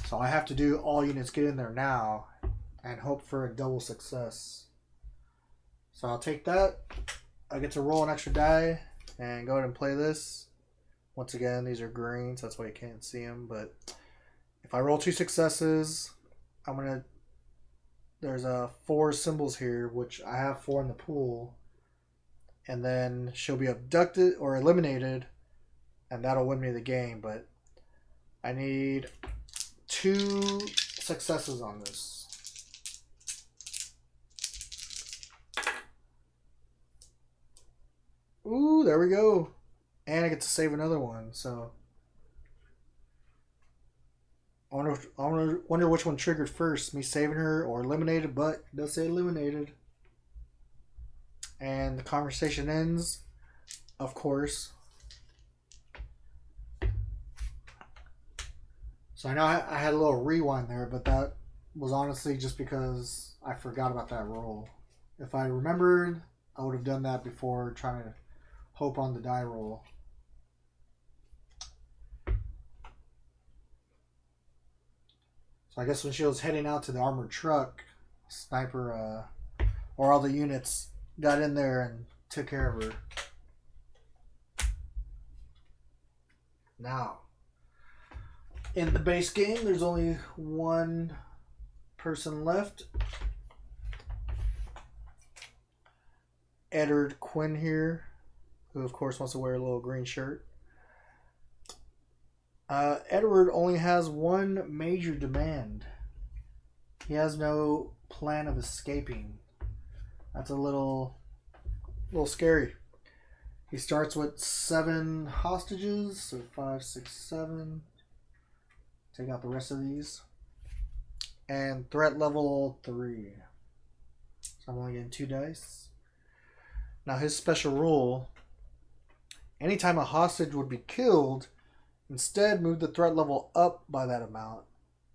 So I have to do all units get in there now and hope for a double success. So I'll take that. I get to roll an extra die and go ahead and play this. Once again, these are green, so that's why you can't see them. But if I roll 2 successes, I'm gonna. There's 4 symbols here, which I have 4 in the pool, and then she'll be abducted or eliminated, and that'll win me the game. But I need 2 successes on this. Ooh, there we go. And I get to save another one, so I wonder which one triggered first, me saving her or eliminated, but it does say eliminated. And the conversation ends, of course. So I know I had a little rewind there, but that was honestly just because I forgot about that roll. If I remembered, I would have done that before trying to hope on the die roll. So I guess when she was heading out to the armored truck, sniper or all the units got in there and took care of her. Now, in the base game, there's only one person left. Edward Quinn here, who of course wants to wear a little green shirt. Edward only has one major demand. He has no plan of escaping. That's a little scary. He starts with 7 hostages, so 5, 6, 7. Take out the rest of these. And threat level 3. So I'm only getting 2 dice. Now his special rule, anytime a hostage would be killed, instead move the threat level up by that amount.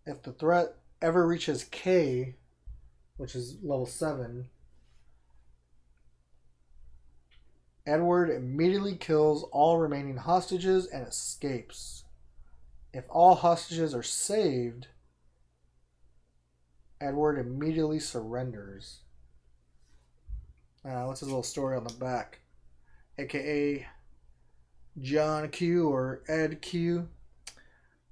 If the threat ever reaches K, which is level 7, Edward immediately kills all remaining hostages and escapes. If all hostages are saved, Edward immediately surrenders. What's his little story on the back? AKA John Q or Ed Q.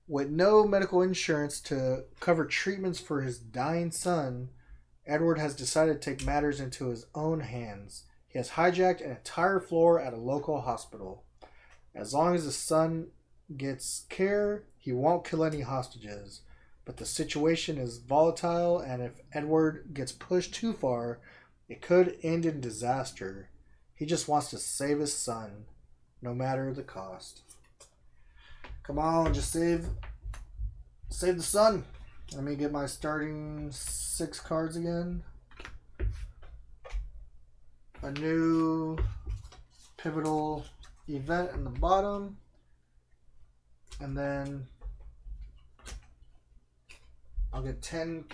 With no medical insurance to cover treatments for his dying son, Edward has decided to take matters into his own hands. He has hijacked an entire floor at a local hospital. As long as his son gets care, he won't kill any hostages. But the situation is volatile, and if Edward gets pushed too far, it could end in disaster. He just wants to save his son, no matter the cost. Come on, just save the son. Let me get my starting 6 cards again. A new pivotal event in the bottom. And then I'll get 10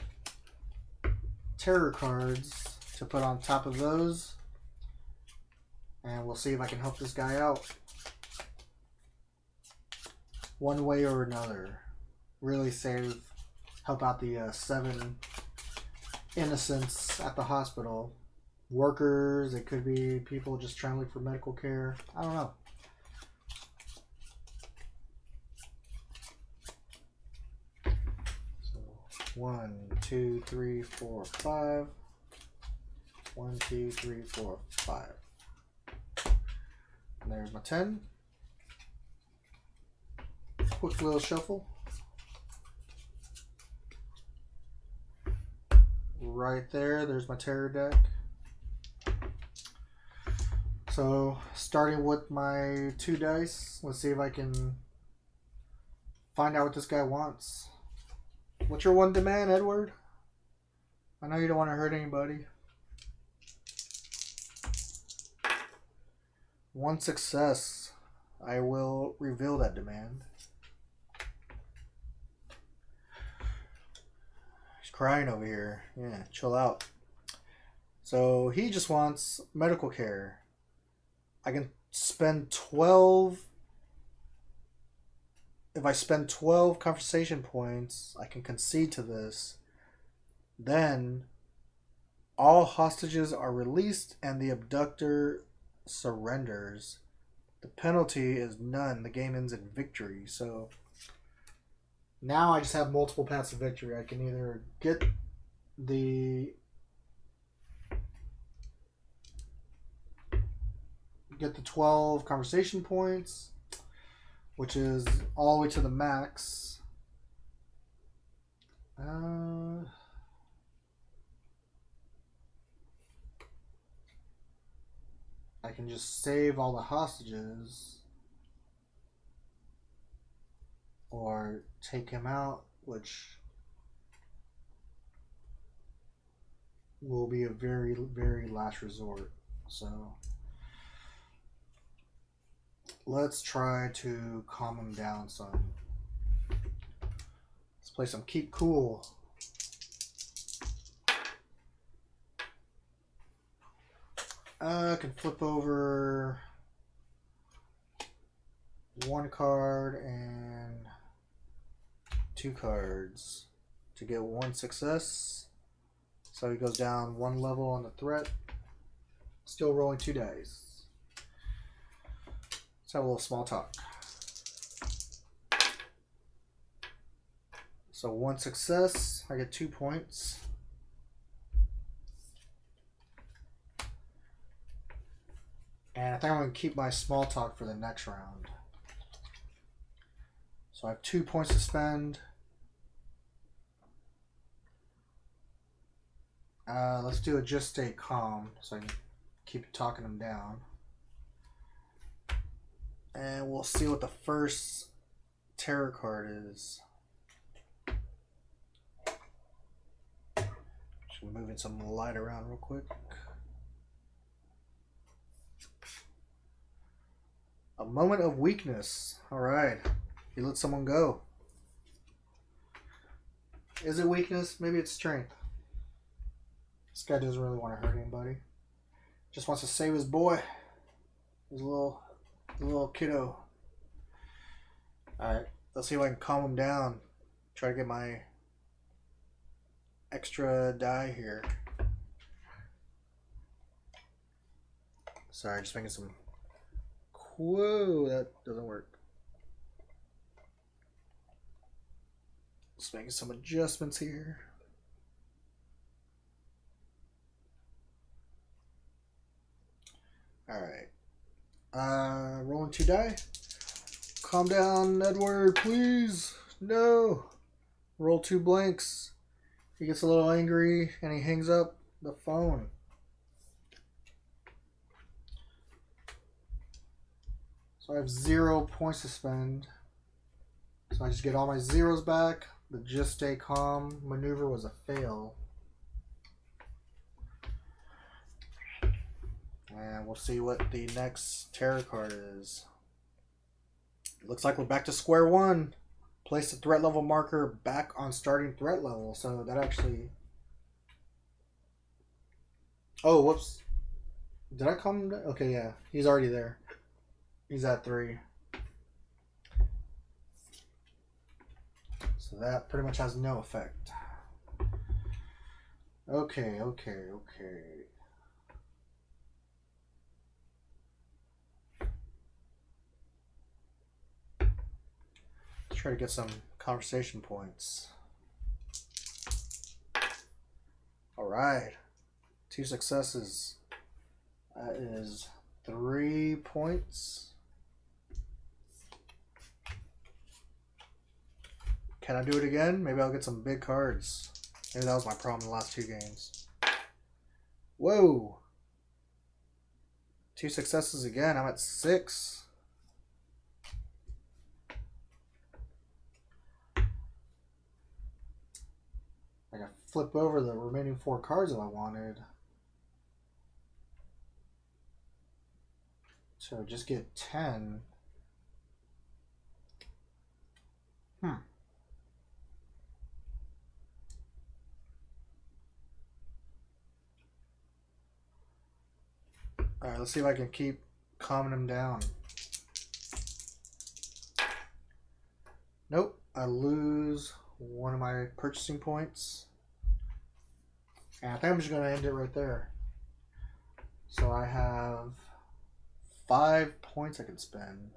terror cards to put on top of those. And we'll see if I can help this guy out one way or another. Really help out the 7 innocents at the hospital. Workers, it could be people just trying to look for medical care. I don't know. So 1, 2, 3, 4, 5. 1, 2, 3, 4, 5. And there's my 10. Quick little shuffle. Right there, there's my terror deck. So, starting with my 2 dice, let's see if I can find out what this guy wants. What's your one demand, Edward? I know you don't want to hurt anybody. 1 success. I will reveal that demand. He's crying over here. Yeah, chill out. So he just wants medical care. I can spend 12. If I spend 12 conversation points, I can concede to this. Then all hostages are released and the abductor surrenders. The penalty is none. The game ends in victory. So now I just have multiple paths of victory. I can either get the 12 conversation points, which is all the way to the max. I can just save all the hostages or take him out, which will be a very, very last resort. So let's try to calm him down some. Let's play some Keep Cool. I can flip over 1 card and 2 cards to get 1 success. So he goes down 1 level on the threat. Still rolling 2 dice. Let's have a little small talk. So 1 success, I get 2 points. And I think I'm going to keep my small talk for the next round. So I have 2 points to spend. Let's do a just stay calm so I can keep talking them down. And we'll see what the first terror card is. Just moving some light around real quick. A moment of weakness. Alright. He let someone go. Is it weakness? Maybe it's strength. This guy doesn't really want to hurt anybody. Just wants to save his boy. His little kiddo. Alright. Let's see if I can calm him down. Try to get my extra die here. Sorry, just making some... Whoa, that doesn't work. Just making some adjustments here. Alright. Rolling 2 die. Calm down, Edward, please. No. Roll 2 blanks. He gets a little angry and he hangs up the phone. So I have 0 points to spend. So I just get all my zeros back. The just stay calm maneuver was a fail. And we'll see what the next terror card is. Looks like we're back to square one. Place the threat level marker back on starting threat level. So that actually... Oh, whoops. Did I calm him down? Okay, yeah. He's already there. He's at 3. So that pretty much has no effect. Okay. Let's try to get some conversation points. right. 2 successes. That is 3 points. Can I do it again? Maybe I'll get some big cards. Maybe that was my problem in the last 2 games. Whoa. 2 successes again. I'm at 6. I can flip over the remaining 4 cards if I wanted. So just get 10. Alright, let's see if I can keep calming him down. Nope, I lose one of my purchasing points. And I think I'm just going to end it right there. So I have 5 points I can spend.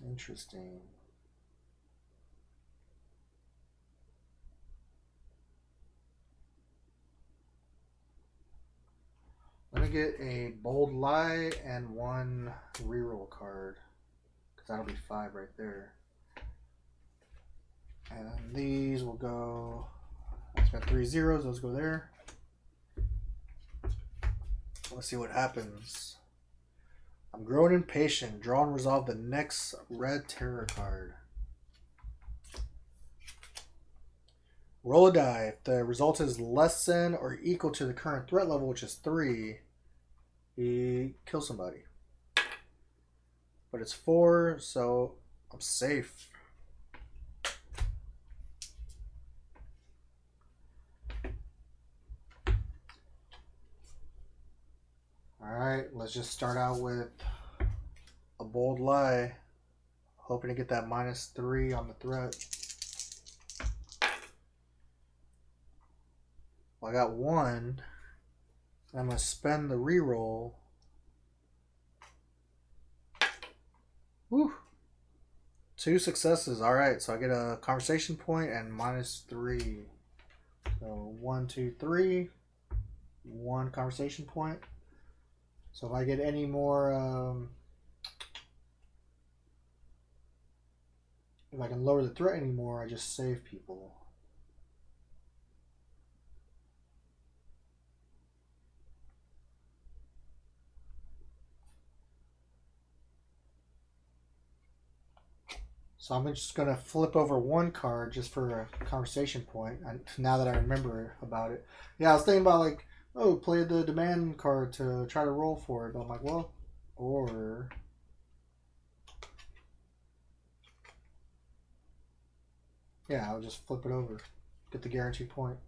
Interesting. Let me get a bold lie and 1 reroll card. Because that'll be 5 right there. And these will go. I spent 3 zeros, those go there. Let's see what happens. I'm growing impatient. Draw and resolve the next red terror card. Roll a die. If the result is less than or equal to the current threat level, which is 3, he kills somebody. But it's 4, so I'm safe. Alright, let's just start out with a bold lie. Hoping to get that -3 on the threat. Well, I got 1. I'm going to spend the reroll. Woo! 2 successes. Alright, so I get a conversation point and -3. So 1, 2, 3. 1 conversation point. So if I get any more, if I can lower the threat anymore, I just save people. So I'm just going to flip over 1 card just for a conversation point. And now that I remember about it. Yeah, I was thinking about like, oh, play the demand card to try to roll for it. But I'm like, well, or... yeah, I'll just flip it over. Get the guaranteed point.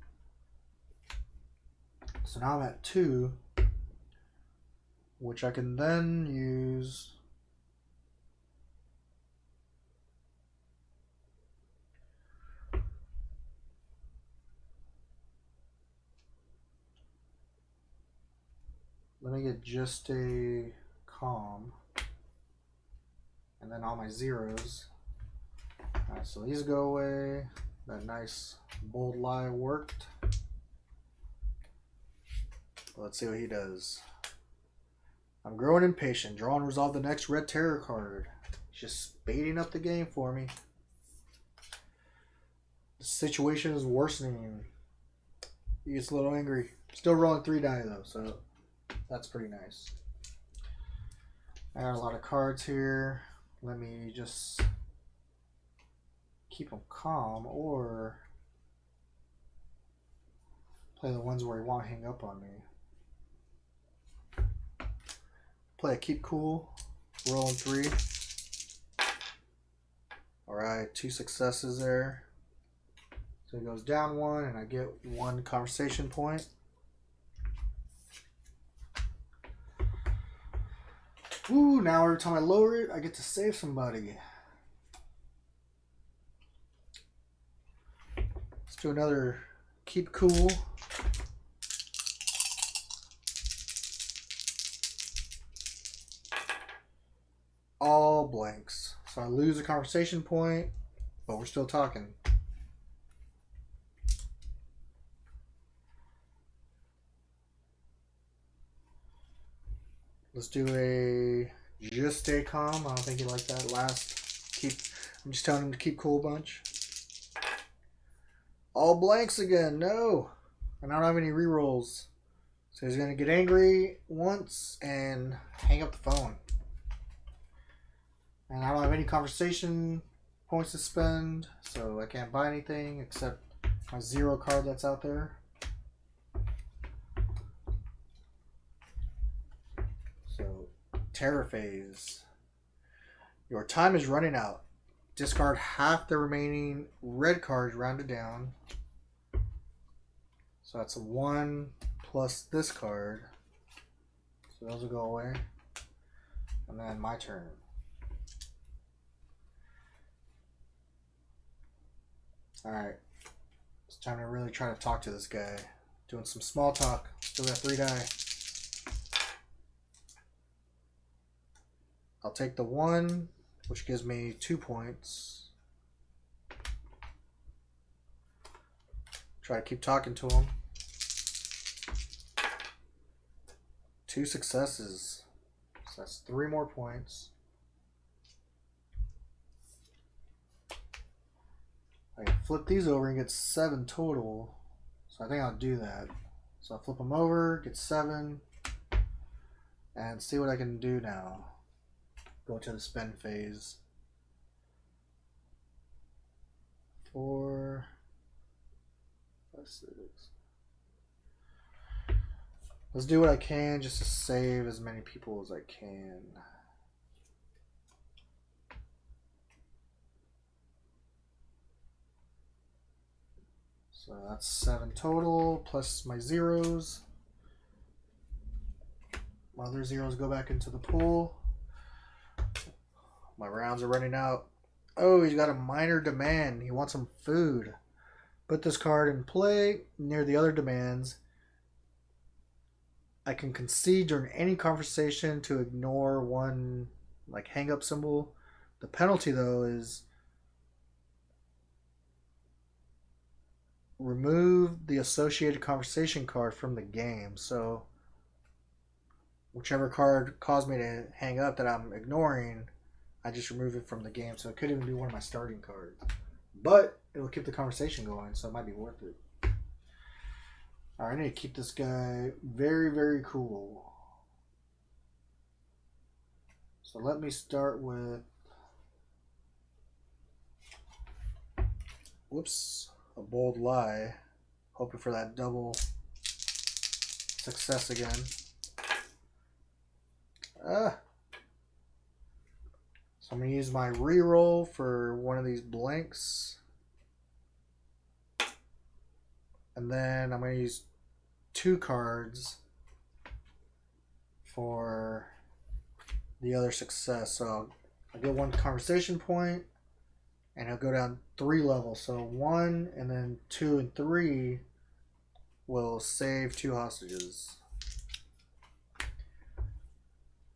So now I'm at 2. Which I can then use... let me get just a calm. And then all my zeros. Alright, so these go away. That nice bold lie worked. Let's see what he does. I'm growing impatient. Draw and resolve the next red terror card. He's just speeding up the game for me. The situation is worsening. He gets a little angry. Still rolling 3 die though, so that's pretty nice. I got a lot of cards here. Let me just keep him calm or play the ones where he won't hang up on me. Play a keep cool, rolling 3. Alright, 2 successes there. So he goes down 1 and I get 1 conversation point. Ooh, now every time I lower it, I get to save somebody. Let's do another keep cool. all blanks. So I lose a conversation point, but we're still talking. Let's do a just stay calm. I don't think he liked that last. I'm just telling him to keep cool bunch. All blanks again. No. And I don't have any rerolls. So he's going to get angry once and hang up the phone. And I don't have any conversation points to spend, so I can't buy anything except my 0 card that's out there. So, Terror Phase. Your time is running out. Discard half the remaining red cards rounded down. So that's a 1 plus this card. So those will go away. And then my turn. Alright. It's time to really try to talk to this guy. Doing some small talk. Still got 3 die. I'll take the 1, which gives me 2 points. Try to keep talking to him. 2 successes. So that's 3 more points. I can flip these over and get 7 total. So I think I'll do that. So I'll flip them over, get 7, and see what I can do now. Go to the spend phase. 4, 5, 6. Let's do what I can just to save as many people as I can. So that's 7 total, plus my zeros. My other zeros go back into the pool. My rounds are running out. Oh, he's got a minor demand. He wants some food. Put this card in play near the other demands. I can concede during any conversation to ignore one like hang up symbol. The penalty though is remove the associated conversation card from the game. So whichever card caused me to hang up that I'm ignoring, I just remove it from the game. So it could even be one of my starting cards. But it'll keep the conversation going, so it might be worth it. Alright, I need to keep this guy very, very cool. So let me start with... Whoops. A bold lie. Hoping for that double success again. So I'm going to use my reroll for one of these blanks. And then I'm going to use 2 cards for the other success. So I'll get 1 conversation point, and it'll go down 3 levels. So 1, and then 2 and 3 will save 2 hostages.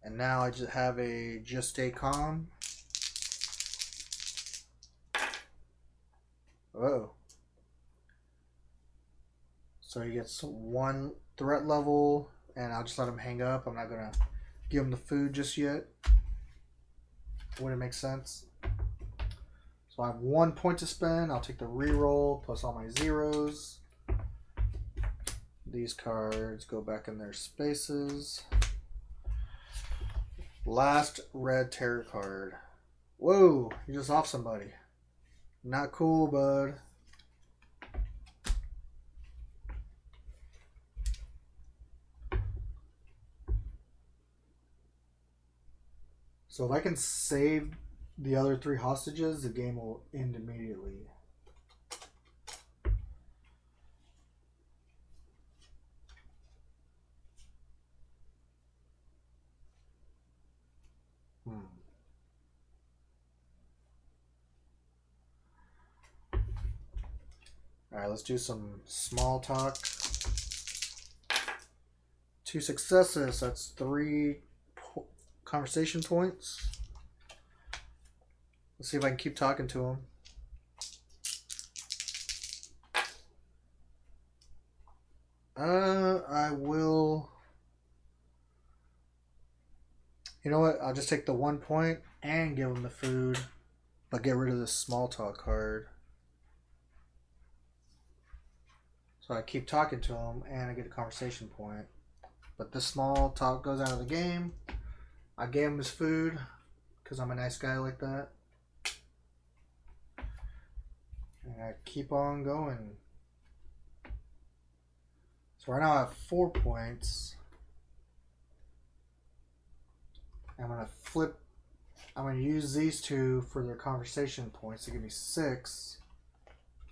And now I just have a just stay calm. Oh. So he gets 1 threat level, and I'll just let him hang up. I'm not going to give him the food just yet. Wouldn't make sense. So I have 1 point to spend. I'll take the reroll plus all my zeros. These cards go back in their spaces. Last red terror card. Whoa, you just off somebody. Not cool, bud. So if I can save the other 3 hostages, the game will end immediately. Alright, let's do some small talk. 2 successes, that's 3 conversation points. Let's see if I can keep talking to him. I will. You know what? I'll just take the 1 point and give him the food, but get rid of this small talk card. So I keep talking to him and I get a conversation point. But this small talk goes out of the game. I gave him his food because I'm a nice guy like that. And I keep on going. So right now I have 4 points. I'm going to flip. I'm going to use these two for their conversation points to give me 6.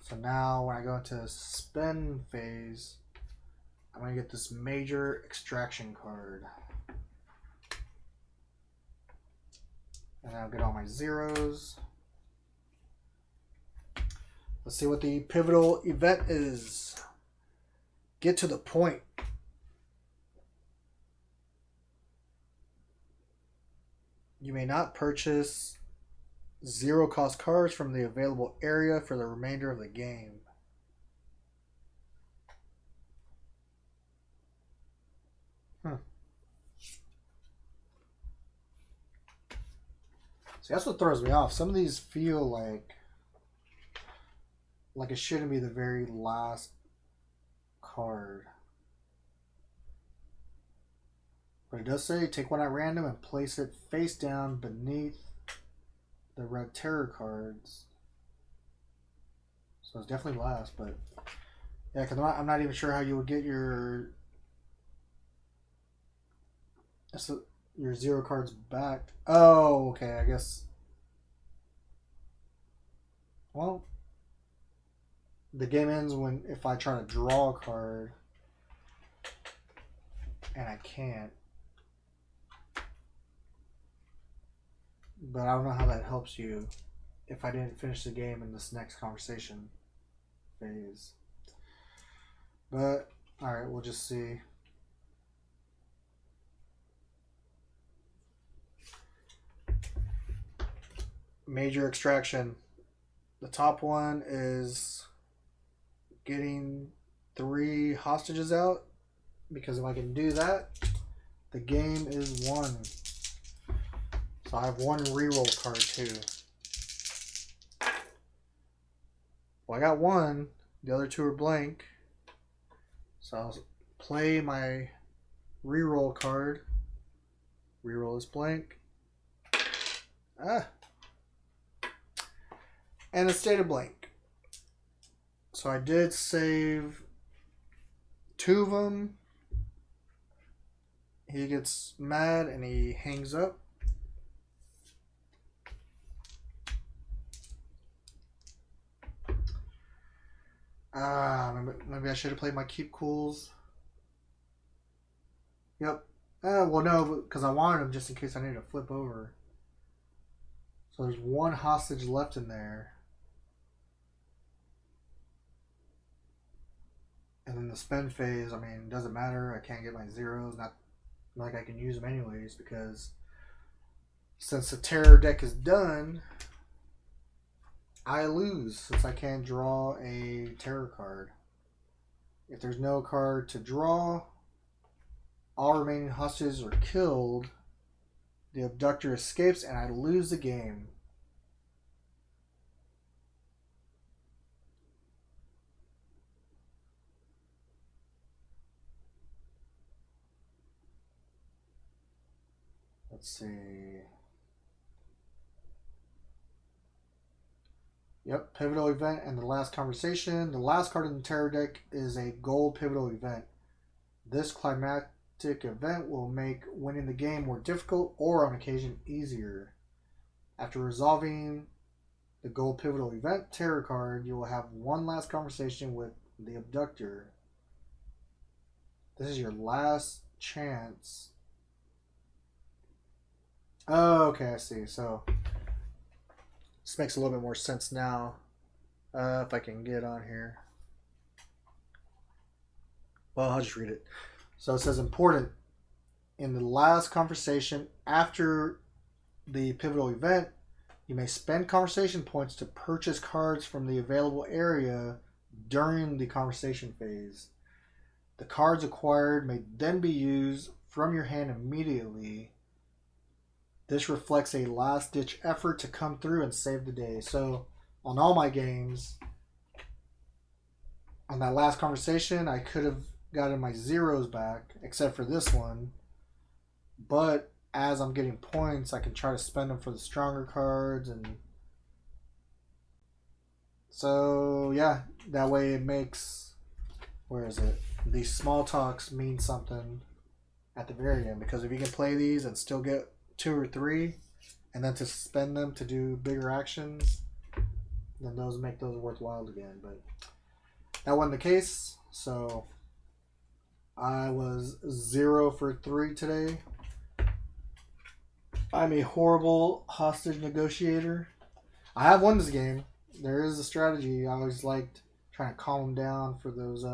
So now when I go into spend phase, I'm going to get this major extraction card. And I'll get all my zeros. Let's see what the pivotal event is. Get to the point. You may not purchase 0 cost cards from the available area for the remainder of the game. See, that's what throws me off. Some of these feel like it shouldn't be the very last card. But it does say take one at random and place it face down beneath the red terror cards. So it's definitely last, but yeah, because I'm not even sure how you would get your 0 cards back. Oh, okay, I guess. Well, the game ends if I try to draw a card and I can't. But I don't know how that helps you if I didn't finish the game in this next conversation phase. But, alright, we'll just see. Major extraction. The top one is getting 3 hostages out, because if I can do that, the game is won. So I have 1 reroll card too. Well, I got 1. The other 2 are blank. So I'll play my reroll card. Reroll is blank. And it stayed a blank. So I did save 2 of them. He gets mad and he hangs up. Maybe I should have played my keep cools. Yep. Well, no, because I wanted them just in case I needed to flip over. So there's 1 hostage left in there. And then the spend phase, I mean, it doesn't matter. I can't get my zeros. Not like I can use them anyways, because since the terror deck is done, I lose since I can't draw a terror card. If there's no card to draw, all remaining hostages are killed. The abductor escapes and I lose the game. Let's see. Yep, pivotal event and the last conversation. The last card in the terror deck is a gold pivotal event. This climactic event will make winning the game more difficult or on occasion easier. After resolving the gold pivotal event terror card, you will have 1 last conversation with the abductor. This is your last chance. Oh, okay, I see. So this makes a little bit more sense now. If I can get on here. Well, I'll just read it. So it says important. In the last conversation after the pivotal event, You may spend conversation points to purchase cards from the available area during the conversation phase. The cards acquired may then be used from your hand immediately. This reflects a last-ditch effort to come through and save the day. So, on all my games, on that last conversation, I could have gotten my zeros back, except for this one. But as I'm getting points, I can try to spend them for the stronger cards, and so yeah, that way it makes, where is it? These small talks mean something at the very end, because if you can play these and still get 2 or 3, and then to spend them to do bigger actions, then those make those worthwhile again. But that wasn't the case, so I was 0 for 3 today. I'm a horrible hostage negotiator. I have won this game. There is a strategy. I always liked trying to calm them down for those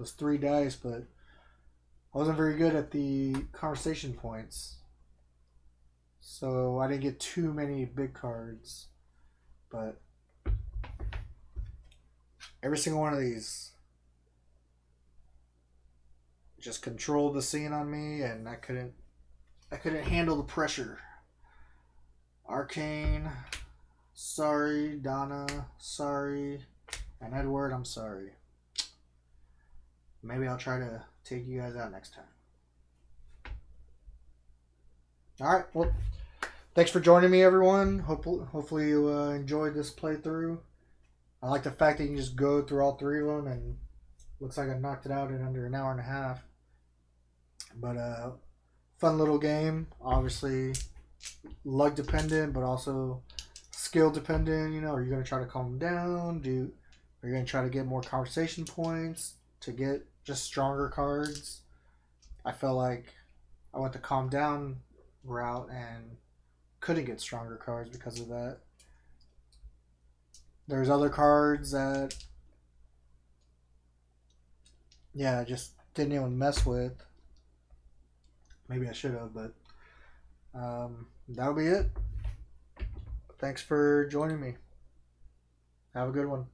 3 dice, but I wasn't very good at the conversation points. So I didn't get too many big cards. But every single one of these just controlled the scene on me, and I couldn't handle the pressure. Arcane, sorry. Donna, sorry. And Edward, I'm sorry. Maybe I'll try to take you guys out next time. Alright, well, thanks for joining me, everyone. Hopefully you enjoyed this playthrough. I like the fact that you can just go through all 3 of them, and looks like I knocked it out in under an hour and a half. But fun little game. Obviously, luck dependent, but also skill dependent. You know, are you going to try to calm them down? Are you going to try to get more conversation points to get just stronger cards? I felt like I went the calm down route and couldn't get stronger cards because of that. There's other cards that, yeah, I just didn't even mess with. Maybe I should have, but that'll be it. Thanks for joining me. Have a good one.